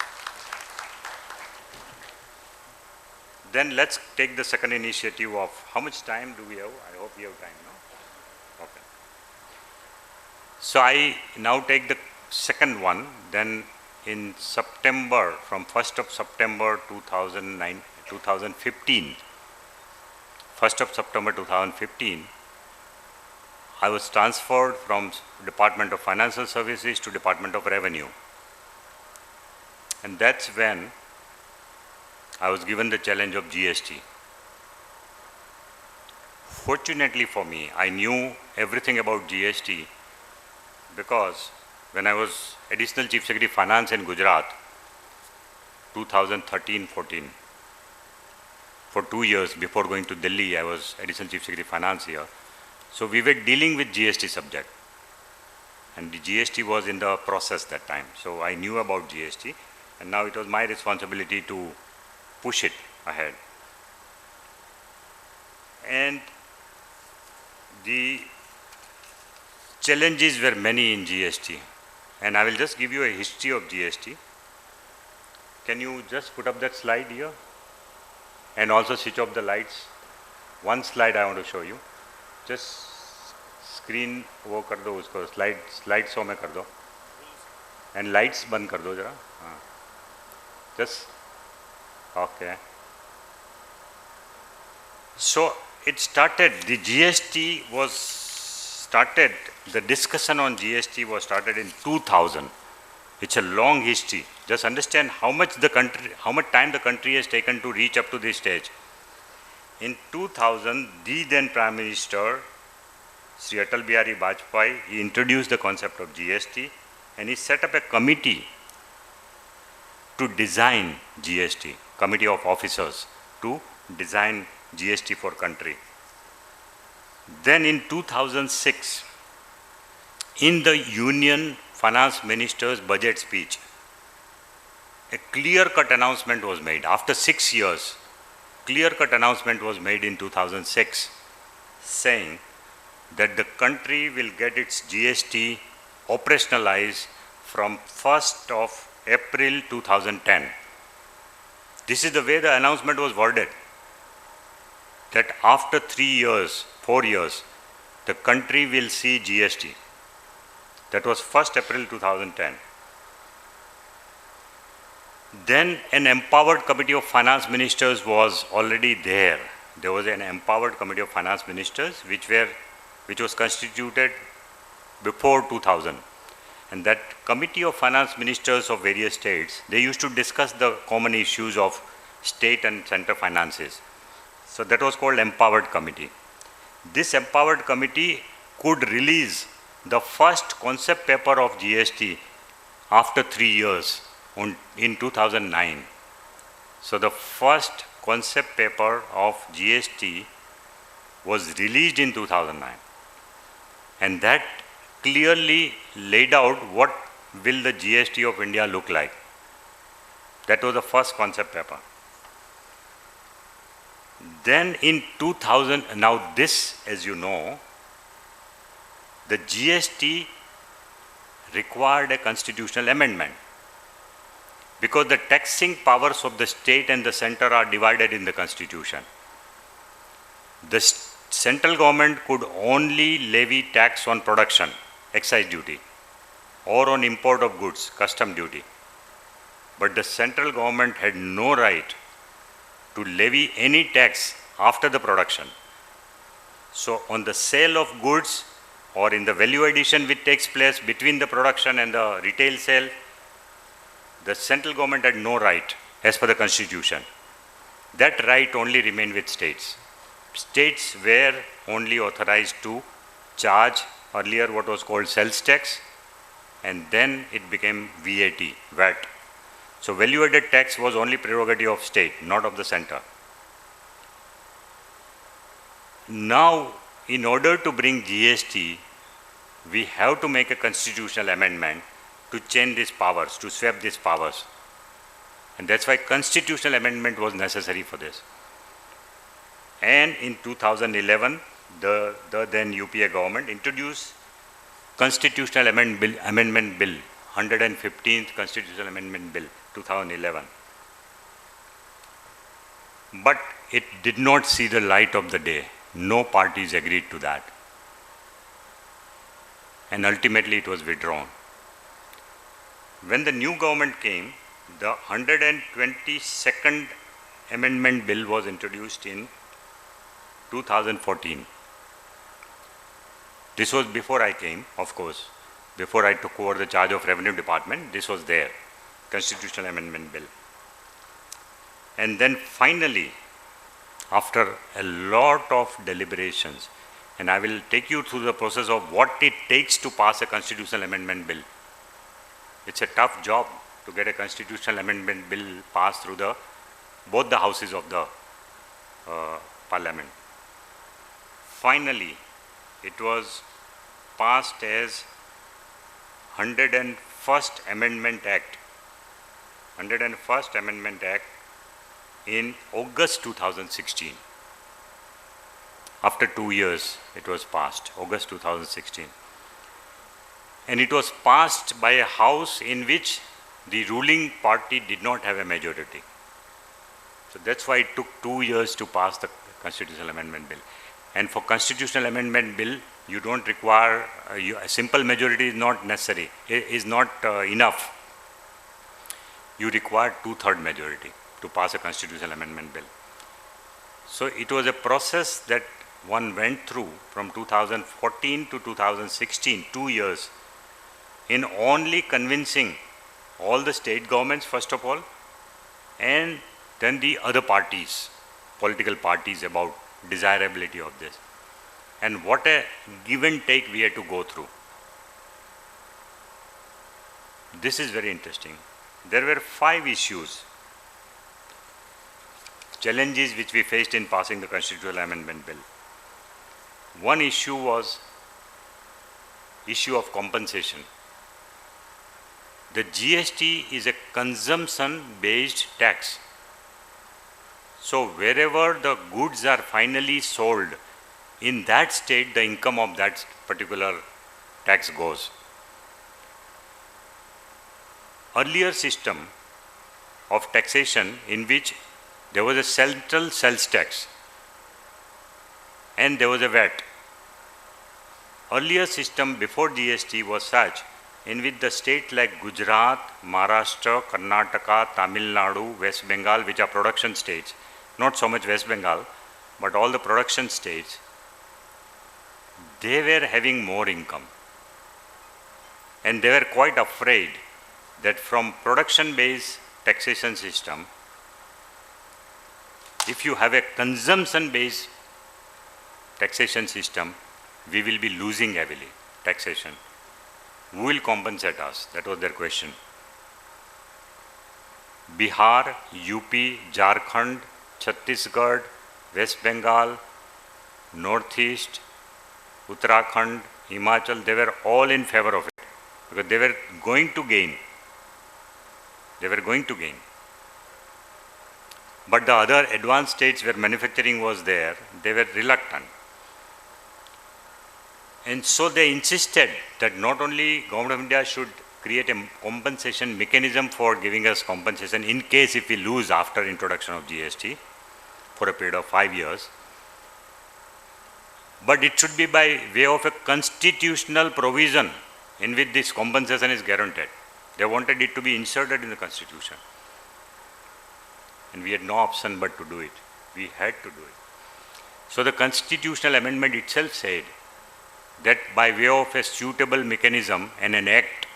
Then let's take the second initiative of, how much time do we have? I hope we have time, no? Okay. So I now take the second one, then in September, from 1st of September 2015, 1st of September 2015, I was transferred from Department of Financial Services to Department of Revenue. And that's when I was given the challenge of GST. Fortunately for me, I knew everything about GST because when I was Additional Chief Secretary Finance in Gujarat, 2013-14, for 2 years before going to Delhi, I was Additional Chief Secretary Finance here. So we were dealing with GST subject. And the GST was in the process that time. So I knew about GST, and now it was my responsibility to push it ahead. And the challenges were many in GST. And I will just give you a history of GST. Can you just put up that slide here? And also switch off the lights. One slide I want to show you. Just screen वो कर दो उसको, slide show में कर दो. And lights बंद कर दो जरा. Just okay. So it started, the GST was started, the discussion on GST was started in 2000. It's a long history. Just understand how much time the country has taken to reach up to this stage. In 2000, the then Prime Minister, Sri Atal Bihari Vajpayee, he introduced the concept of GST, and he set up a committee to design GST, committee of officers to design GST for country. Then in 2006, in the Union Finance Minister's budget speech, a clear-cut announcement was made. After 6 years, clear-cut announcement was made in 2006 saying that the country will get its GST operationalized from 1st of April 2010. This is the way the announcement was worded, that after 3 years, 4 years, the country will see GST. That was 1st April 2010. Then an empowered committee of finance ministers was already there. There was an empowered committee of finance ministers which was constituted before 2000. And that committee of finance ministers of various states, they used to discuss the common issues of state and center finances. So that was called Empowered Committee. This Empowered Committee could release the first concept paper of GST after 3 years in 2009. So the first concept paper of GST was released in 2009. And that clearly laid out what will the GST of India look like. That was the first concept paper. Then in 2000, now this, as you know, the GST required a constitutional amendment because the taxing powers of the state and the center are divided in the constitution. The central government could only levy tax on production, excise duty, or on import of goods, custom duty. But the central government had no right to levy any tax after the production. So on the sale of goods or in the value addition which takes place between the production and the retail sale, the central government had no right as per the constitution. That right only remained with states. States were only authorized to charge earlier what was called sales tax, and then it became VAT. So value added tax was only prerogative of state, not of the center. Now, in order to bring GST, we have to make a constitutional amendment to change these powers, to swap these powers. And that's why constitutional amendment was necessary for this. And in 2011, the then UPA government introduced Constitutional Amendment Bill, 115th Constitutional Amendment Bill, 2011. But it did not see the light of the day. No parties agreed to that. And ultimately it was withdrawn. When the new government came, the 122nd Amendment Bill was introduced in 2014. This was before I came, of course. Before I took over the charge of Revenue Department, this was there, Constitutional Amendment Bill. And then finally, after a lot of deliberations, and I will take you through the process of what it takes to pass a Constitutional Amendment Bill. It's a tough job to get a Constitutional Amendment Bill passed through both the houses of the Parliament. Finally, it was passed as 101st Amendment Act. 101st Amendment Act in August 2016. After 2 years, it was passed, August 2016. And it was passed by a house in which the ruling party did not have a majority. So that's why it took 2 years to pass the Constitutional Amendment Bill. And for Constitutional Amendment Bill, you don't require, a simple majority is not necessary, is not enough. You require 2/3 majority to pass a Constitutional Amendment Bill. So it was a process that one went through from 2014 to 2016, 2 years, in only convincing all the state governments, first of all, and then the other parties, political parties, about desirability of this. And what a give and take we had to go through. This is very interesting. There were 5 issues, challenges which we faced in passing the Constitutional Amendment Bill. One issue was issue of compensation. The GST is a consumption-based tax. So wherever the goods are finally sold, in that state the income of that particular tax goes. Earlier system of taxation in which there was a central sales tax and there was a VAT. Earlier system before GST was such in which the state like Gujarat, Maharashtra, Karnataka, Tamil Nadu, West Bengal, which are production states, not so much West Bengal, but all the production states, they were having more income. And they were quite afraid that from production-based taxation system, if you have a consumption-based taxation system, we will be losing heavily taxation. Who will compensate us? That was their question. Bihar, UP, Jharkhand, Chhattisgarh, West Bengal, Northeast, Uttarakhand, Himachal, they were all in favor of it because they were going to gain. They were going to gain. But the other advanced states where manufacturing was there, they were reluctant. And so they insisted that not only Government of India should create a compensation mechanism for giving us compensation in case if we lose after introduction of GST for a period of 5 years, but it should be by way of a constitutional provision in which this compensation is guaranteed. They wanted it to be inserted in the constitution. And we had no option but to do it. We had to do it. So the constitutional amendment itself said that by way of a suitable mechanism and an act,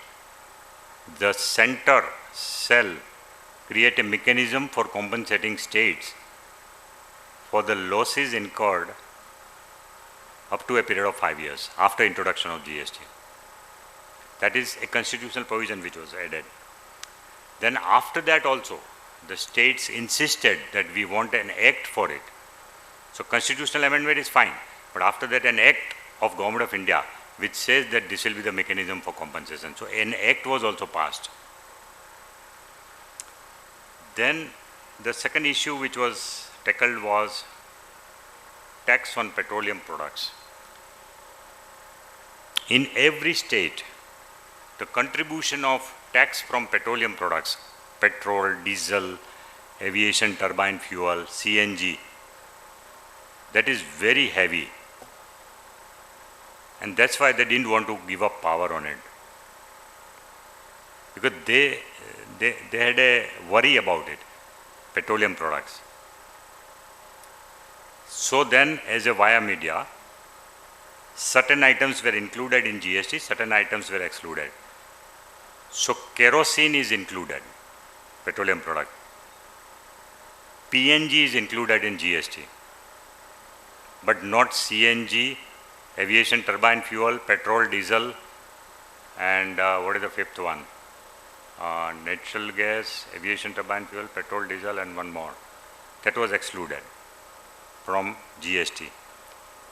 the center shall create a mechanism for compensating states for the losses incurred up to a period of 5 years after introduction of GST. That is a constitutional provision which was added. Then after that also, the states insisted that we want an act for it. So constitutional amendment is fine, but after that an act of Government of India which says that this will be the mechanism for compensation. So an act was also passed. Then the second issue which was tackled was tax on petroleum products. In every state, the contribution of tax from petroleum products, petrol, diesel, aviation turbine fuel, CNG, that is very heavy. And that's why they didn't want to give up power on it. Because they had a worry about it, petroleum products. So then, as a via media, certain items were included in GST, certain items were excluded. So kerosene is included, petroleum product. PNG is included in GST, but not CNG, aviation turbine fuel, petrol, diesel, and what is the fifth one? Natural gas, aviation turbine fuel, petrol, diesel, and one more. That was excluded from GST.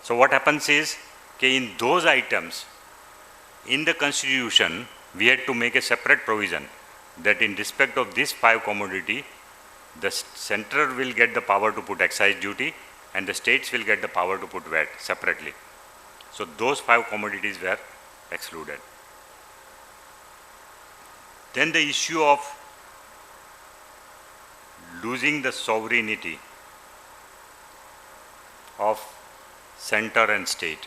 So what happens is, okay, in those items, in the constitution, we had to make a separate provision that in respect of this 5 commodity, the center will get the power to put excise duty and the states will get the power to put VAT separately. So those 5 commodities were excluded. Then the issue of losing the sovereignty of center and state.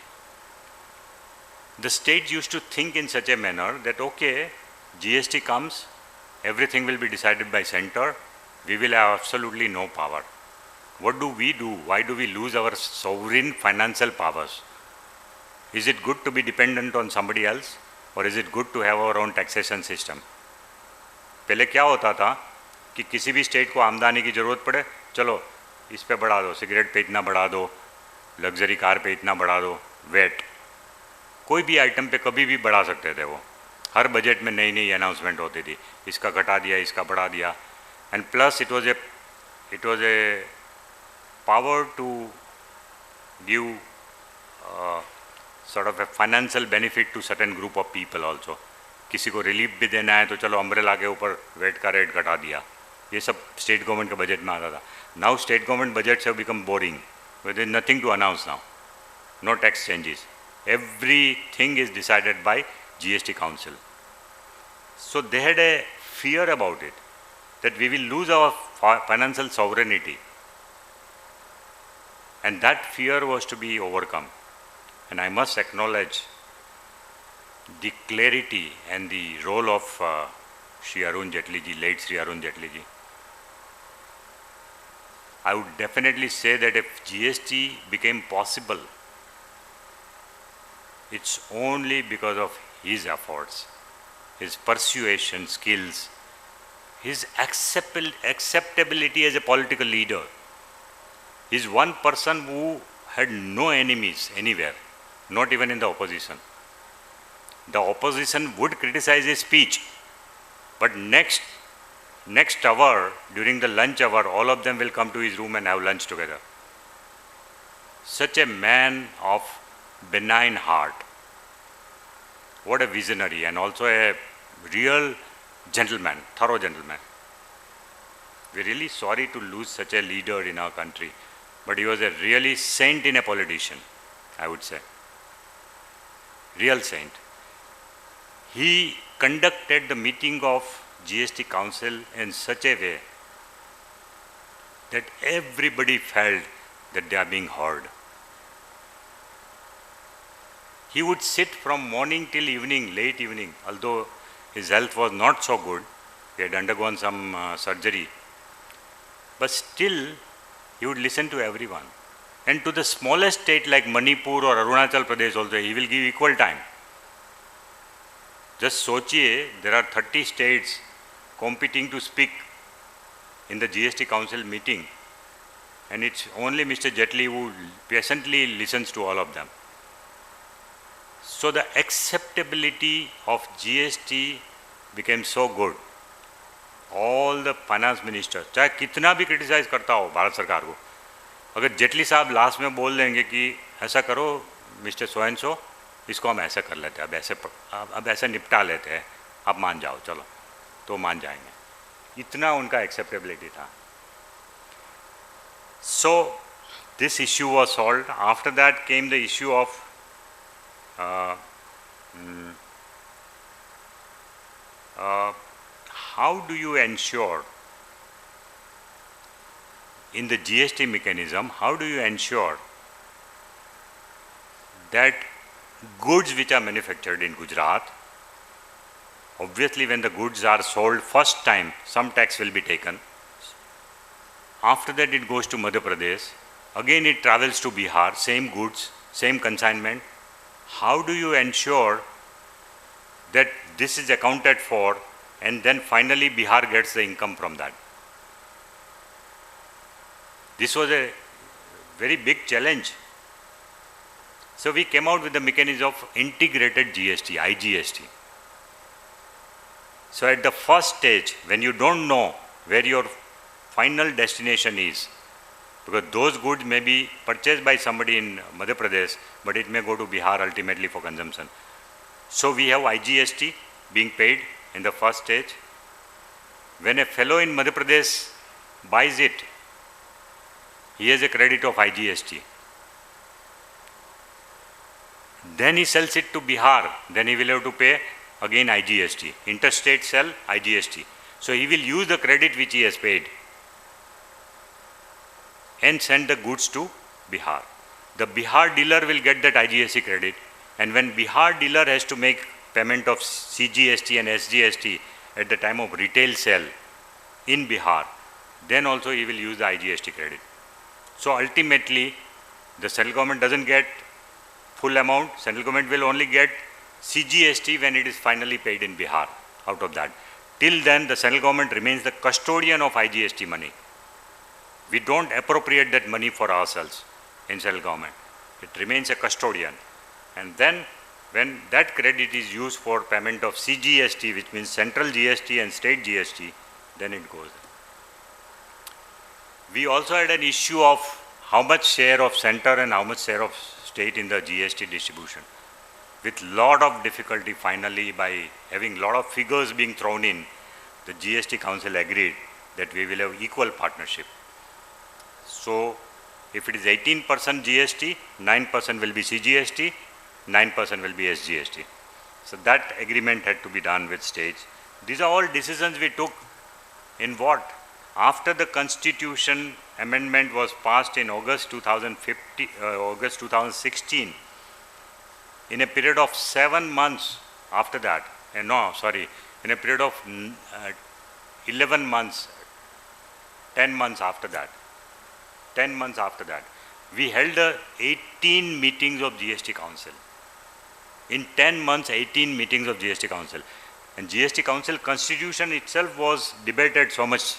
The states used to think in such a manner that, okay, GST comes, everything will be decided by center, we will have absolutely no power. What do we do? Why do we lose our sovereign financial powers? Is it good to be dependent on somebody else, or is it good to have our own taxation system? पहले क्या होता था कि किसी भी state को आमदनी की ज़रूरत पड़े, चलो इस पे बढ़ा दो, सिगरेट पे इतना बढ़ा दो, लग्जरी कार पे इतना बढ़ा दो, वेट, कोई भी आइटम पे कभी भी बढ़ा सकते थे वो. हर बजट में नई नई अनाउंसमेंट होती थी, इसका घटा दिया, इसका बढ़ा दिया. And plus it was a power to give sort of a financial benefit to certain group of people also. किसी को रिलीफ भी देना है तो चलो अम्ब्रेला के ऊपर वेट का रेट घटा दिया. ये सब स्टेट गवर्नमेंट के बजट में आता था. Now state government budgets have become boring. There is nothing to announce now. No tax changes. Everything is decided by GST Council. So they had a fear about it, that we will lose our financial sovereignty. And that fear was to be overcome. And I must acknowledge the clarity and the role of Shri Arun Jaitley ji, late Shri Arun Jaitley ji. I would definitely say that if GST became possible, it's only because of his efforts. his persuasion skills, his acceptability as a political leader. He's one person who had no enemies anywhere, not even in the opposition. The opposition would criticize his speech, but next hour, during the lunch hour, all of them will come to his room and have lunch together. Such a man of benign heart. What a visionary, and also a real gentleman, thorough gentleman. We're really sorry to lose such a leader in our country, but he was a really saint in a politician, I would say. Real saint. He conducted the meeting of GST Council in such a way that everybody felt that they are being heard. He would sit from morning till evening, late evening, although his health was not so good. He had undergone some surgery. But still, he would listen to everyone. And to the smallest state like Manipur or Arunachal Pradesh also, he will give equal time. Just sochiye, there are 30 states competing to speak in the GST Council meeting. And it's only Mr. Jaitley who patiently listens to all of them. So the acceptability of GST became so good. All the finance ministers, चाहे कितना भी criticize करता हो भारत सरकार को, अगर जेटली साहब last में बोल देंगे कि ऐसा करो मिस्टर सो एंड सो, इसको हम ऐसा कर लेते हैं, अब ऐसे निपटा लेते हैं, आप मान जाओ चलो, तो मान जाएंगे. इतना उनका acceptability था. So this issue was solved. After that came the issue of how do you ensure in the GST mechanism, how do you ensure that goods which are manufactured in Gujarat, obviously when the goods are sold first time, some tax will be taken. After that it goes to Madhya Pradesh, again it travels to Bihar, same goods, same consignment. How do you ensure that this is accounted for and then finally Bihar gets the income from that? This was a very big challenge. So we came out with the mechanism of integrated GST, IGST. So at the first stage, when you don't know where your final destination is, because those goods may be purchased by somebody in Madhya Pradesh, but it may go to Bihar ultimately for consumption. So we have IGST being paid in the first stage. When a fellow in Madhya Pradesh buys it, he has a credit of IGST. Then he sells it to Bihar, then he will have to pay again IGST. Interstate sell, IGST. So he will use the credit which he has paid and send the goods to Bihar. The Bihar dealer will get that IGST credit, and when Bihar dealer has to make payment of CGST and SGST at the time of retail sale in Bihar, then also he will use the IGST credit. So ultimately, the central government doesn't get full amount, central government will only get CGST when it is finally paid in Bihar out of that. Till then, the central government remains the custodian of IGST money. We don't appropriate that money for ourselves in central government. It remains a custodian. And then when that credit is used for payment of CGST, which means central GST and state GST, then it goes. We also had an issue of how much share of center and how much share of state in the GST distribution. With lot of difficulty, finally, by having lot of figures being thrown in, the GST Council agreed that we will have equal partnership. So if it is 18% GST, 9% will be CGST, 9% will be SGST. So that agreement had to be done with states. These are all decisions we took in what? After the Constitution amendment was passed in August 2016, in a period of 7 months after that, in a period of 11 months, 10 months after that, we held 18 meetings of GST Council. In 10 months, 18 meetings of GST Council. And GST Council constitution itself was debated so much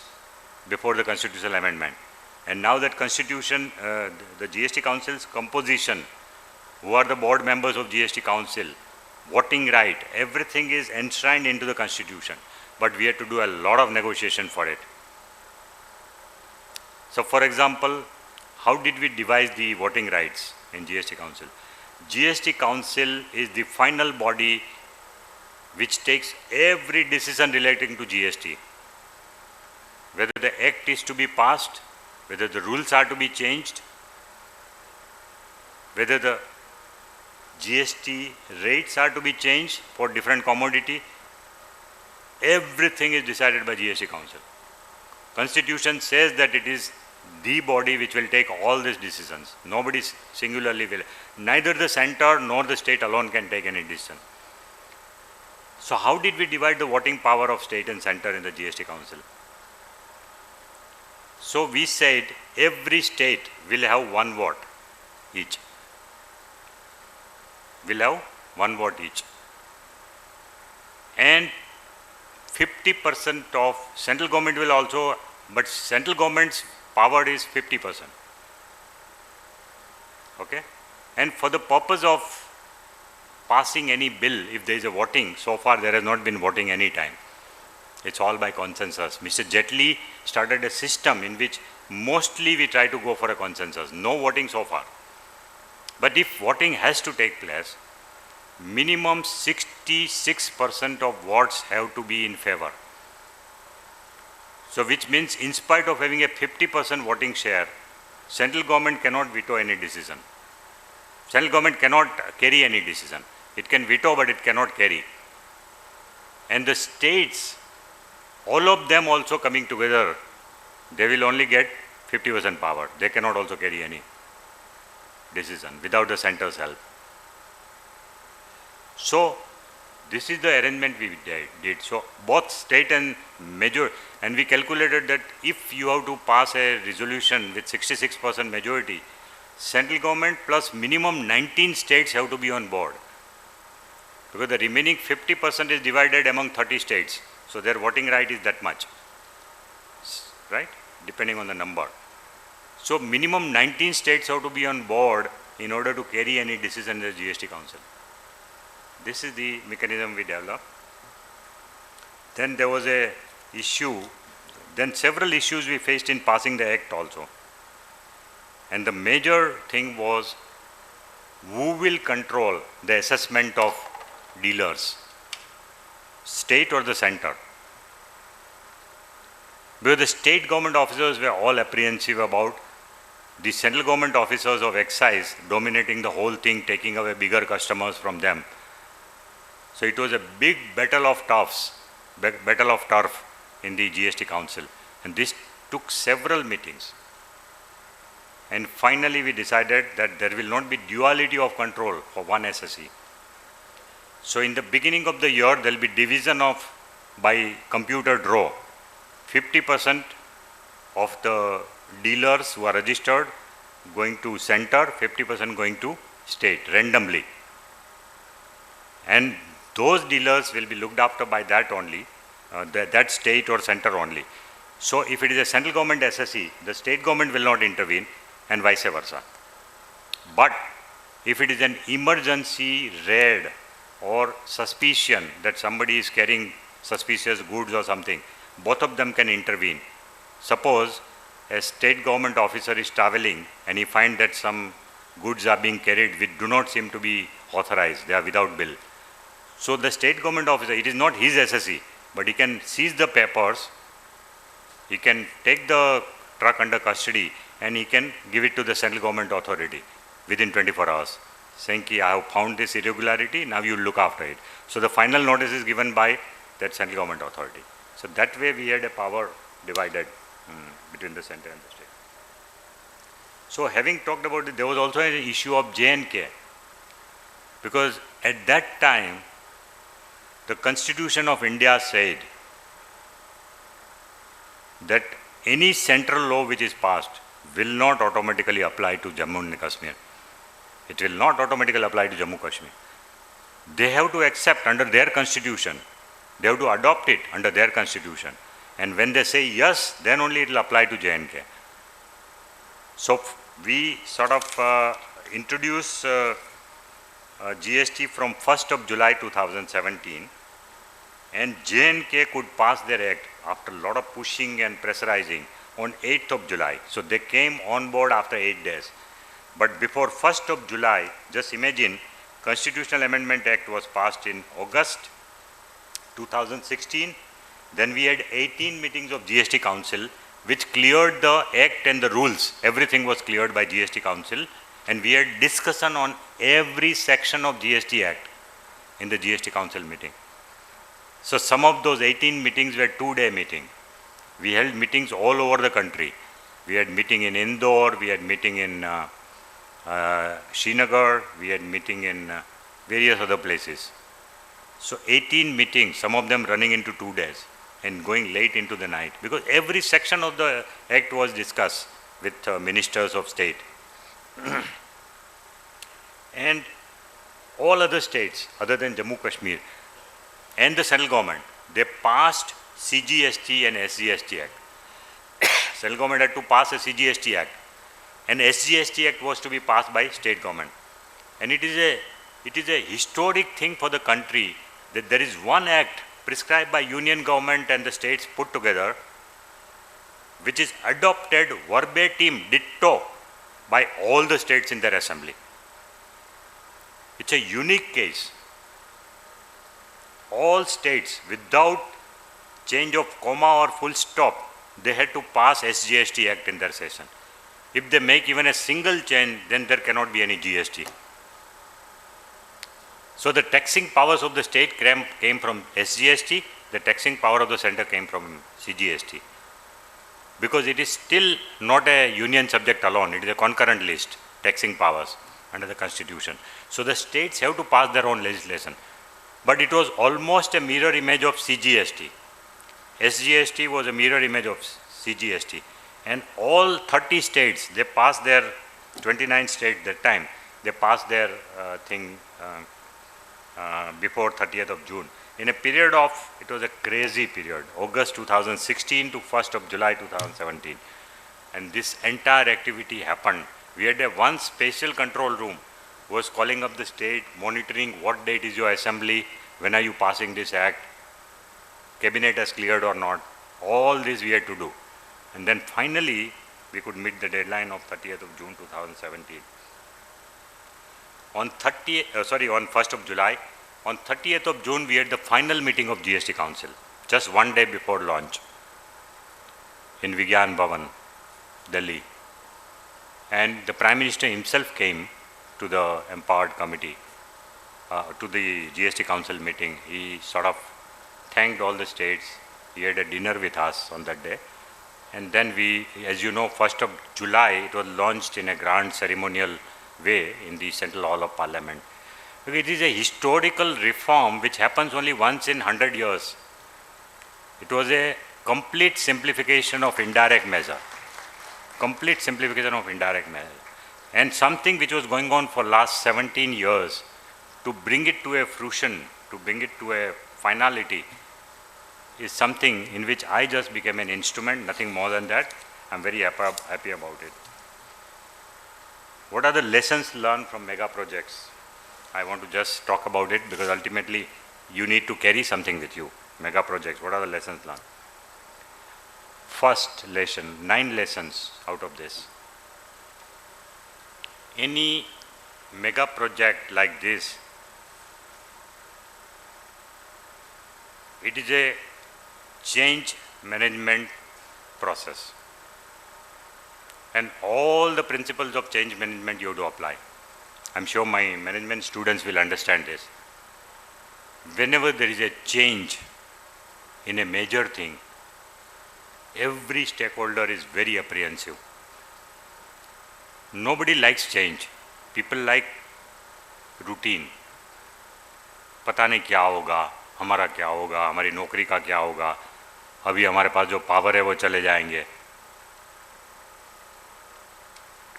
before the constitutional amendment. And now that constitution, the GST Council's composition, who are the board members of GST Council, voting right, everything is enshrined into the constitution. But we had to do a lot of negotiation for it. So for example, how did we devise the voting rights in GST Council? GST Council is the final body which takes every decision relating to GST. Whether the act is to be passed, whether the rules are to be changed, whether the GST rates are to be changed for different commodity, everything is decided by GST Council. Constitution says that it is the body which will take all these decisions. Nobody singularly will. Neither the center nor the state alone can take any decision. So how did we divide the voting power of state and center in the GST Council? So we said every state will have one vote each. Will have one vote each. And 50% of central government will also, but central government's power is 50%. Okay? And for the purpose of passing any bill, if there is a voting, so far there has not been voting any time. It's all by consensus. Mr. Jetli started a system in which mostly we try to go for a consensus. No voting so far. But if voting has to take place, minimum 66% of votes have to be in favor. So which means in spite of having a 50% voting share, central government cannot veto any decision. Central government cannot carry any decision. It can veto, but it cannot carry. And the states, all of them also coming together, they will only get 50% power. They cannot also carry any decision without the center's help. So this is the arrangement we did. So both state and major, and we calculated that if you have to pass a resolution with 66% majority, central government plus minimum 19 states have to be on board. Because the remaining 50% is divided among 30 states. So their voting right is that much, right? Depending on the number. So minimum 19 states have to be on board in order to carry any decision in the GST Council. This is the mechanism we developed. Then there was a issue, then several issues we faced in passing the act also. And the major thing was who will control the assessment of dealers, state or the center? Because the state government officers were all apprehensive about the central government officers of excise dominating the whole thing, taking away bigger customers from them. So it was a big battle of turf in the GST Council. And this took several meetings. And finally we decided that there will not be duality of control for one SSE. So in the beginning of the year, there will be division of by computer draw. 50% of the dealers who are registered going to center, 50% going to state randomly. And those dealers will be looked after by that only, that state or center only. So if it is a central government SSE, the state government will not intervene and vice versa. But if it is an emergency raid or suspicion that somebody is carrying suspicious goods or something, both of them can intervene. Suppose a state government officer is traveling and he finds that some goods are being carried which do not seem to be authorized, they are without bill. So the state government officer, it is not his SSE, but he can seize the papers, he can take the truck under custody and he can give it to the central government authority within 24 hours, saying, I have found this irregularity, now you look after it. So the final notice is given by that central government authority. So that way we had a power divided between the center and the state. So having talked about it, there was also an issue of J&K, because at that time, the Constitution of India said that any central law which is passed will not automatically apply to Jammu and Kashmir. It will not automatically apply to Jammu and Kashmir. They have to accept under their constitution They have to adopt it under their constitution. And when they say yes, then only it will apply to J&K. So we sort of introduce GST from 1st of July 2017, and J&K could pass their act after a lot of pushing and pressurizing on 8th of July. So they came on board after 8 days. But before 1st of July, just imagine, Constitutional Amendment Act was passed in August 2016. Then we had 18 meetings of GST Council, which cleared the act and the rules. Everything was cleared by GST Council. And we had discussion on every section of GST Act in the GST Council meeting. So some of those 18 meetings were 2-day meetings. We held meetings all over the country. We had meeting in Indore, we had meeting in Srinagar, we had meeting in various other places. So 18 meetings, some of them running into 2 days and going late into the night, because every section of the act was discussed with ministers of state. And all other states other than Jammu Kashmir and the central government, they passed CGST and SGST Act. Central government had to pass a CGST Act, and SGST Act was to be passed by state government. And it is a historic thing for the country that there is one act prescribed by union government and the states put together, which is adopted verbatim ditto by all the states in their assembly. It's a unique case. All states, without change of comma or full stop, they had to pass SGST Act in their session. If they make even a single change, then there cannot be any GST. So the taxing powers of the state came from SGST, the taxing power of the center came from CGST. Because it is still not a union subject alone, it is a concurrent list, taxing powers under the constitution. So the states have to pass their own legislation. But it was almost a mirror image of CGST. SGST was a mirror image of CGST. And all 30 states, they passed their, 29 states that time, they passed their thing before 30th of June. In a period of, it was a crazy period, August 2016 to 1st of July 2017. And this entire activity happened. We had one special control room, was calling up the state, monitoring what date is your assembly, when are you passing this act, cabinet has cleared or not. All this we had to do. And then finally, we could meet the deadline of 30th of June 2017. On 1st of July, on 30th of June, we had the final meeting of GST Council, just one day before launch, in Vigyan Bhavan, Delhi. And the Prime Minister himself came to the empowered committee, to the GST Council meeting. He sort of thanked all the states. He had a dinner with us on that day. And then we, as you know, 1st of July, it was launched in a grand ceremonial way in the Central Hall of Parliament. It is a historical reform which happens only once in 100 years. It was a complete simplification of indirect measure. Complete simplification of indirect measure. And something which was going on for last 17 years, to bring it to a fruition, to bring it to a finality, is something in which I just became an instrument, nothing more than that. I'm very happy about it. What are the lessons learned from mega projects? I want to just talk about it because ultimately you need to carry something with you. Mega projects, what are the lessons learned? First lesson, 9 lessons out of this. Any mega project like this, it is a change management process. And all the principles of change management you have to apply. I'm sure my management students will understand this. Whenever there is a change in a major thing, every stakeholder is very apprehensive. Nobody likes change. People like routine. पता नहीं क्या होगा, हमारा क्या होगा, हमारी नौकरी का क्या होगा, अभी हमारे पास जो पावर है वो चले जाएंगे.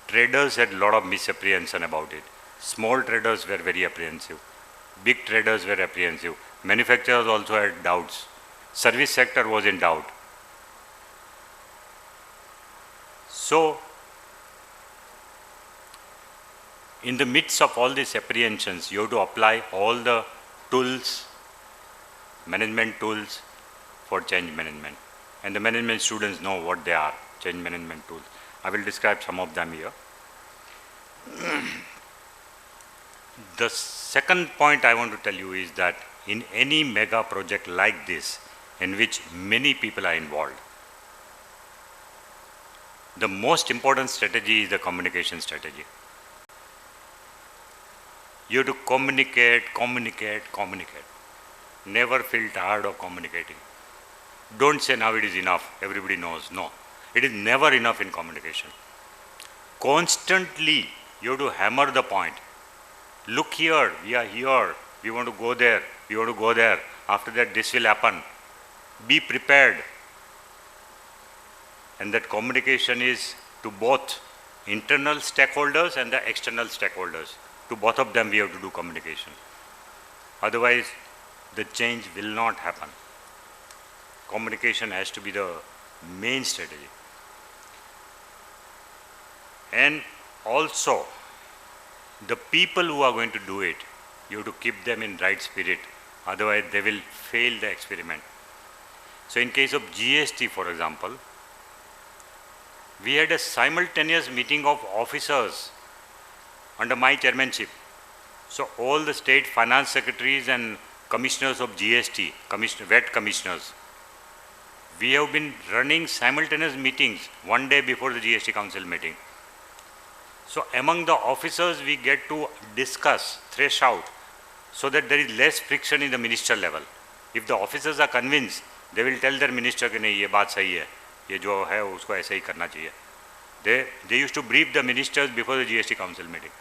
Traders had a lot of misapprehension about it. Small traders were very apprehensive. Big traders were apprehensive. Manufacturers also had doubts. Service sector was in doubt. So, in the midst of all these apprehensions, you have to apply all the tools, management tools for change management. And the management students know what they are, change management tools. I will describe some of them here. The second point I want to tell you is that in any mega project like this, in which many people are involved, the most important strategy is the communication strategy. You have to communicate, communicate, communicate. Never feel tired of communicating. Don't say now it is enough, everybody knows. No, it is never enough in communication. Constantly, you have to hammer the point. Look here, we are here, we want to go there, we want to go there. After that, this will happen. Be prepared. And that communication is to both internal stakeholders and the external stakeholders. To both of them, we have to do communication. Otherwise, the change will not happen. Communication has to be the main strategy. And also, the people who are going to do it, you have to keep them in right spirit. Otherwise, they will fail the experiment. So in case of GST, for example, we had a simultaneous meeting of officers under my chairmanship. So all the state finance secretaries and commissioners of GST, VAT commissioners, we have been running simultaneous meetings one day before the GST council meeting. So among the officers, we get to discuss, thresh out, so that there is less friction in the minister level. If the officers are convinced, they will tell their minister कि नहीं ये बात सही है, ये जो है उसको ऐसे ही करना चाहिए. They used to brief the ministers before the GST council meeting.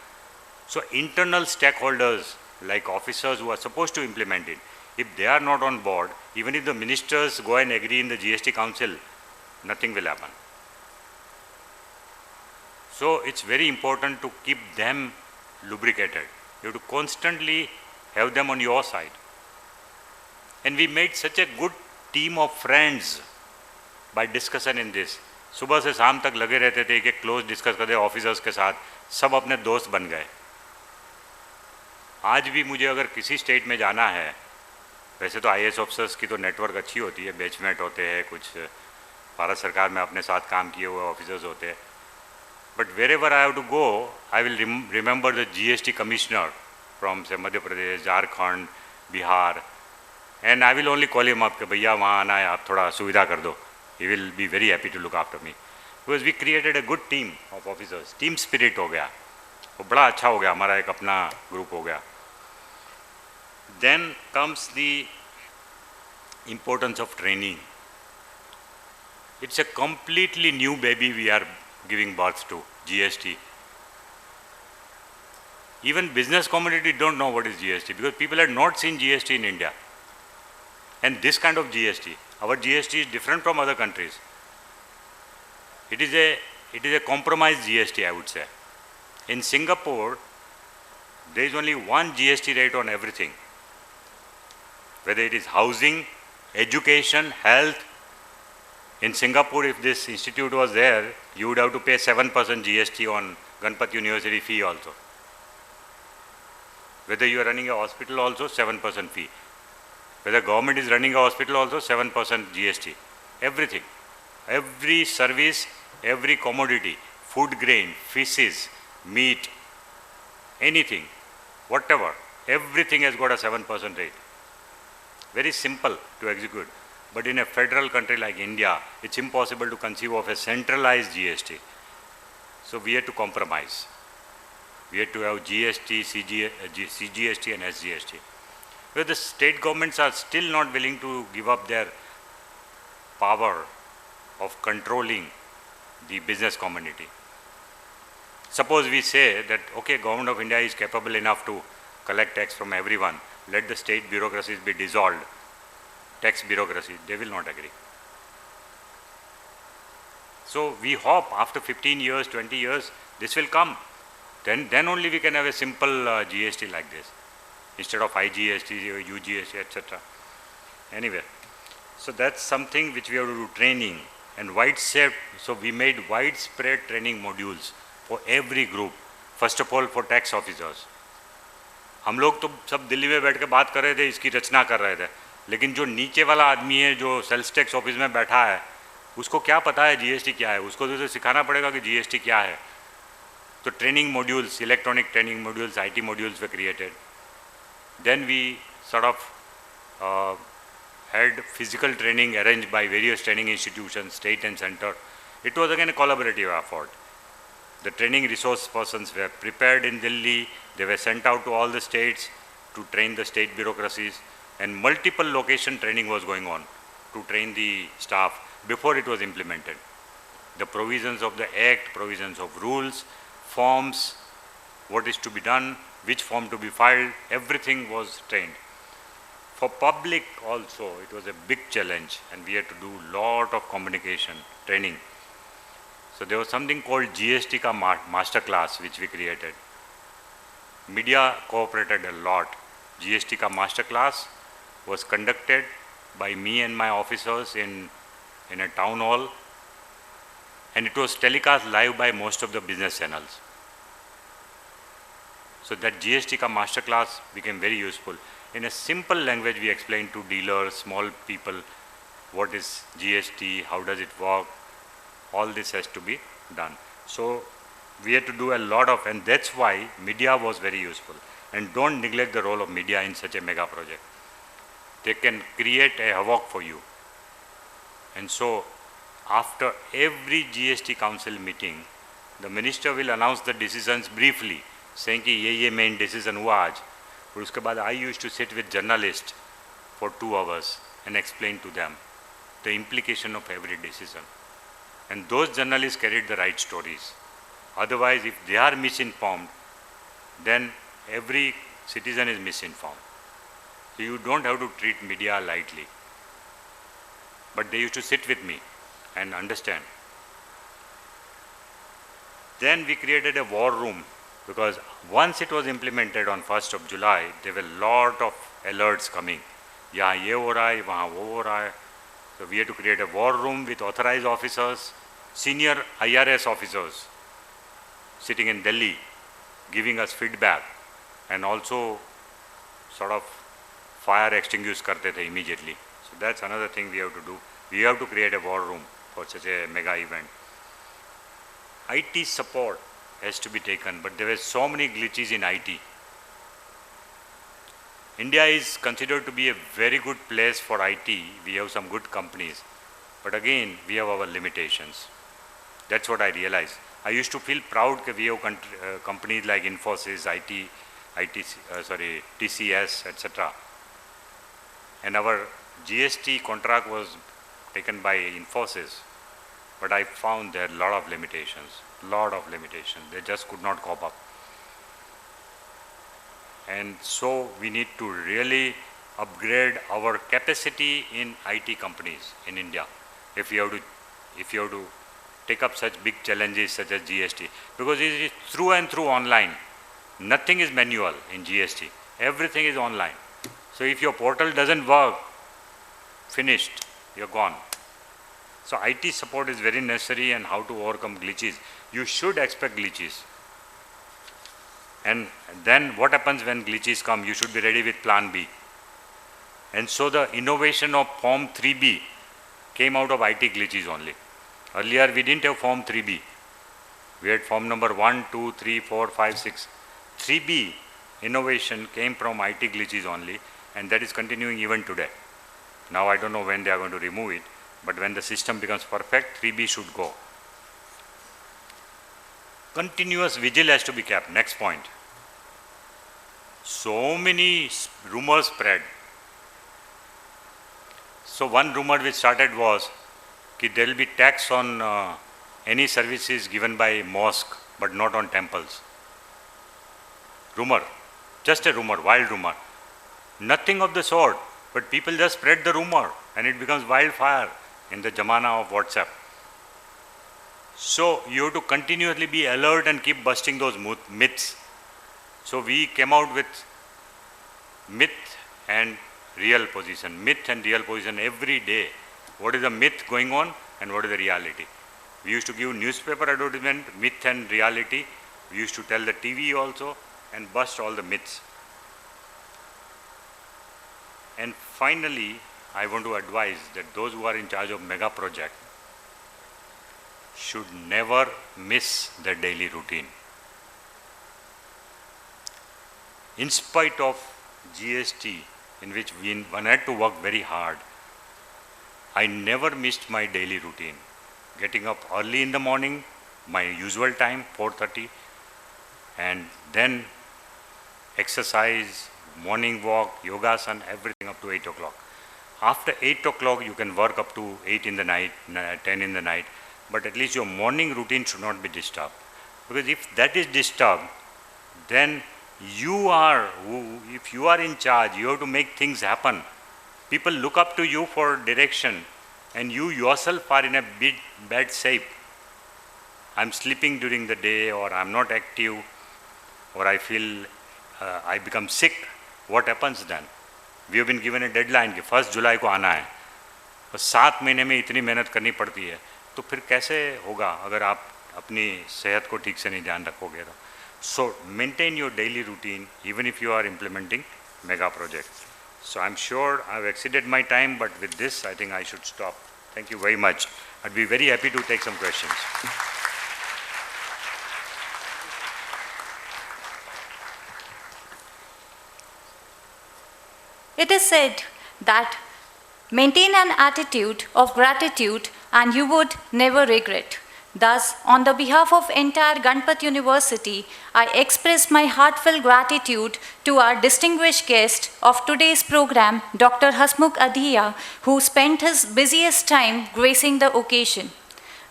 So internal stakeholders like officers who are supposed to implement it, if they are not on board, even if the ministers go and agree in the GST council, nothing will happen. So it's very important to keep them lubricated. You have to constantly have them on your side. And we made such a good team of friends by discussion in this. सुबह से शाम तक लगे रहते थे कि close discuss करते officers के साथ, सब अपने दोस्त बन गए. आज भी मुझे अगर किसी स्टेट में जाना है, वैसे तो IAS ऑफिसर्स की तो नेटवर्क अच्छी होती है, बैचमेट होते हैं, कुछ भारत सरकार में अपने साथ काम किए हुए ऑफिसर्स होते हैं. But wherever I have to go, I will remember the GST commissioner from say Madhya Pradesh, Jharkhand, Bihar, and I will only call him up कि भैया वहाँ आना है, आप थोड़ा सुविधा कर दो. He will be very happy to look after me. Because we created a good team of officers. Team spirit हो गया, वो बड़ा अच्छा हो गया, हमारा एक अपना ग्रुप हो गया. Then comes the importance of training. It's a completely new baby we are giving birth to, GST. Even business community don't know what is GST because people had not seen GST in India. And this kind of GST, our GST is different from other countries. It is a compromised GST, I would say. In Singapore, there is only one GST rate on everything. Whether it is housing, education, health. In Singapore, if this institute was there, you would have to pay 7% GST on Ganpati University fee also. Whether you are running a hospital also, 7% fee. Whether government is running a hospital also, 7% GST. Everything. Every service, every commodity, food grain, fishes, meat, anything, whatever, everything has got a 7% rate. Very simple to execute. But in a federal country like India, it's impossible to conceive of a centralized GST. So we had to compromise. We had to have GST, CGST and SGST. Where the state governments are still not willing to give up their power of controlling the business community. Suppose we say that, okay, Government of India is capable enough to collect tax from everyone, let the state bureaucracies be dissolved, tax bureaucracy, they will not agree. So we hope after 15 years, 20 years, this will come. Then only we can have a simple GST like this. instead of IGST or UGST, etc. Anyway, so that's something which we have to do training and widespread. So we made widespread training modules for every group. First of all, for tax officers. हम लोग तो सब दिल्ली में बैठ के बात कर रहे थे, इसकी रचना कर रहे थे, लेकिन जो नीचे वाला आदमी है जो सेल्स टैक्स ऑफिस में बैठा है उसको क्या पता है जीएसटी क्या है, उसको तो सिखाना पड़ेगा कि जीएसटी क्या है. तो training modules, electronic training modules, IT modules were created. Then we sort of had physical training arranged by various training institutions, state and center. It was again a collaborative effort. The training resource persons were prepared in Delhi, they were sent out to all the states to train the state bureaucracies, and multiple location training was going on to train the staff before it was implemented. The provisions of the act, provisions of rules, forms, what is to be done, which form to be filed, everything was trained. For public also, it was a big challenge, and we had to do lot of communication training. So there was something called GST ka master class which we created. Media cooperated a lot. GST ka master class was conducted by me and my officers in a town hall, and it was telecast live by most of the business channels. So that GST ka master class became very useful. In a simple language, we explained to dealers, small people, what is GST, how does it work, all this has to be done. So we had to do a lot of, and that's why media was very useful. And don't neglect the role of media in such a mega project. They can create a havoc for you. And so after every GST council meeting, the minister will announce the decisions briefly, saying कि ये main decision हुआ आज. और उसके बाद I used to sit with journalists for 2 hours and explain to them the implication of every decision. And those journalists carried the right stories. Otherwise, if they are misinformed, then every citizen is misinformed. So you don't have to treat media lightly. But they used to sit with me and understand. Then we created a war room, because once it was implemented on 1st of July, there were a lot of alerts coming. यहाँ ये हो रहा है, वहाँ वो हो रहा है. So we had to create a war room with authorized officers, senior IRS officers sitting in Delhi, giving us feedback, and also sort of fire extinguish करते थे immediately. So that's another thing we have to do. We have to create a war room for such a mega event. IT support has to be taken, but there were so many glitches in IT. India is considered to be a very good place for IT. We have some good companies, but again, we have our limitations. That's what I realized. I used to feel proud that we have companies like Infosys, TCS, etc. And our GST contract was taken by Infosys, but I found there are a lot of limitations. They just could not cope up. And so we need to really upgrade our capacity in IT companies in India if you have to take up such big challenges such as GST, because it is through and through online. Nothing is manual in GST. Everything is online. So if your portal doesn't work, finished, you're gone. So IT support is very necessary, and how to overcome glitches. You should expect glitches. And then what happens when glitches come? You should be ready with plan B. And so the innovation of Form 3B came out of IT glitches only. Earlier we didn't have Form 3B. We had form number 1, 2, 3, 4, 5, 6. 3B innovation came from IT glitches only, and that is continuing even today. Now I don't know when they are going to remove it, but when the system becomes perfect, 3B should go. Continuous vigil has to be kept. Next point. So many rumors spread. So one rumor which started was that there will be tax on any services given by mosque, but not on temples. Rumor. Just a rumor, wild rumor. Nothing of the sort, but people just spread the rumor, and it becomes wildfire in the jamana of WhatsApp. So you have to continuously be alert and keep busting those myths. So we came out with myth and real position. Myth and real position every day. What is the myth going on and what is the reality? We used to give newspaper advertisement, myth and reality. We used to tell the TV also and bust all the myths. And finally, I want to advise that those who are in charge of mega project should never miss their daily routine. In spite of GST, in which one had to work very hard, I never missed my daily routine. Getting up early in the morning, my usual time, 4:30, and then exercise, morning walk, yogasana, everything up to 8 o'clock. After 8 o'clock, you can work up to 8 in the night, 10 in the night, but at least your morning routine should not be disturbed. Because if that is disturbed, then if you are in charge, you have to make things happen. People look up to you for direction, and you yourself are in a bad shape. I'm sleeping during the day, or I'm not active, or I feel I become sick. What happens then? We have been given a deadline कि 1 जुलाई को आना है, और 7 महीने में इतनी मेहनत करनी पड़ती है, तो फिर कैसे होगा अगर आप अपनी सेहत को ठीक से नहीं ध्यान रखोगे तो. So maintain your daily routine even if you are implementing mega projects. So I'm sure I've exceeded my time, but with this I think I should stop. Thank you very much. I'd be very happy to take some questions. It is said that maintain an attitude of gratitude and you would never regret. Thus, on the behalf of entire Ganpat University, I express my heartfelt gratitude to our distinguished guest of today's program, Dr. Hasmukh Adhia, who spent his busiest time gracing the occasion.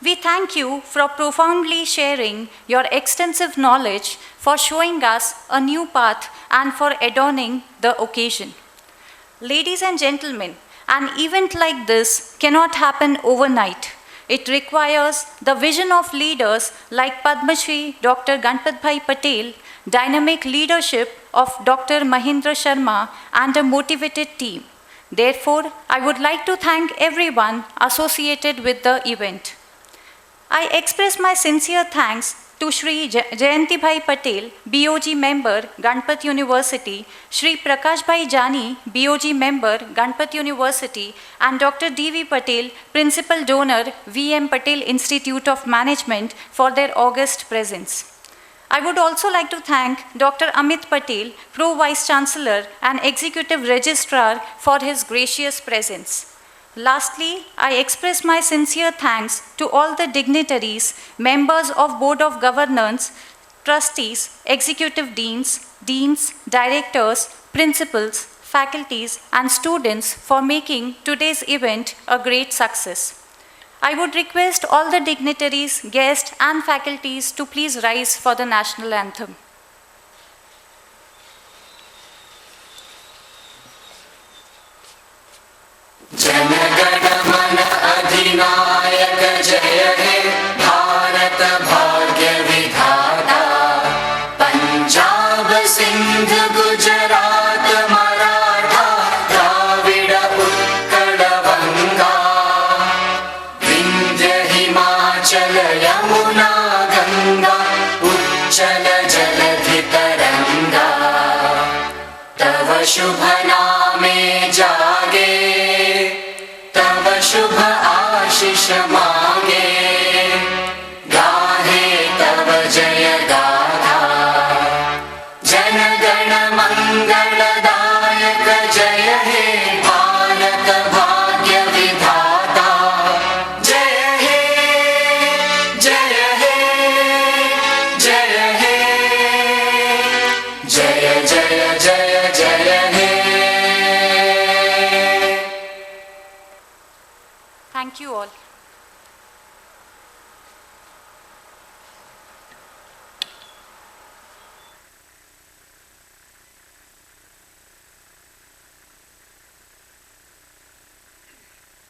We thank you for profoundly sharing your extensive knowledge, for showing us a new path, and for adorning the occasion. Ladies and gentlemen, an event like this cannot happen overnight. It requires the vision of leaders like Padma Shri Dr. Ganpat Bhai Patel, dynamic leadership of Dr. Mahindra Sharma, and a motivated team. Therefore, I would like to thank everyone associated with the event. I express my sincere thanks to Shri Jayanti Bhai Patel, BOG member, Ganpat University, Shri Prakash Bhai Jani, BOG member, Ganpat University, and Dr. D.V. Patel, principal donor, VM Patel Institute of Management, for their august presence. I would also like to thank Dr. Amit Patel, Pro Vice Chancellor and Executive Registrar, for his gracious presence. Lastly, I express my sincere thanks to all the dignitaries, members of Board of Governors, trustees, executive deans, directors, principals, faculties, and students for making today's event a great success. I would request all the dignitaries, guests, and faculties to please rise for the national anthem. Jana Gana Mana अधिनायक जय हे भारत भाग्य विधाता पंजाब सिंध गुजरात मराठा द्राविड उत्कल बंगा विंध्य हिमाचल यमुना गंगा उच्चल जलधि तरंगा तव शुभ नामे जागे शुभ आशीष मांगे गाहे तब जय गाथा जन गण मंगलदायक जय हे भारत भाग्य विधाता जय हे जय हे जय हे जय जय जय जय हे. Thank you all.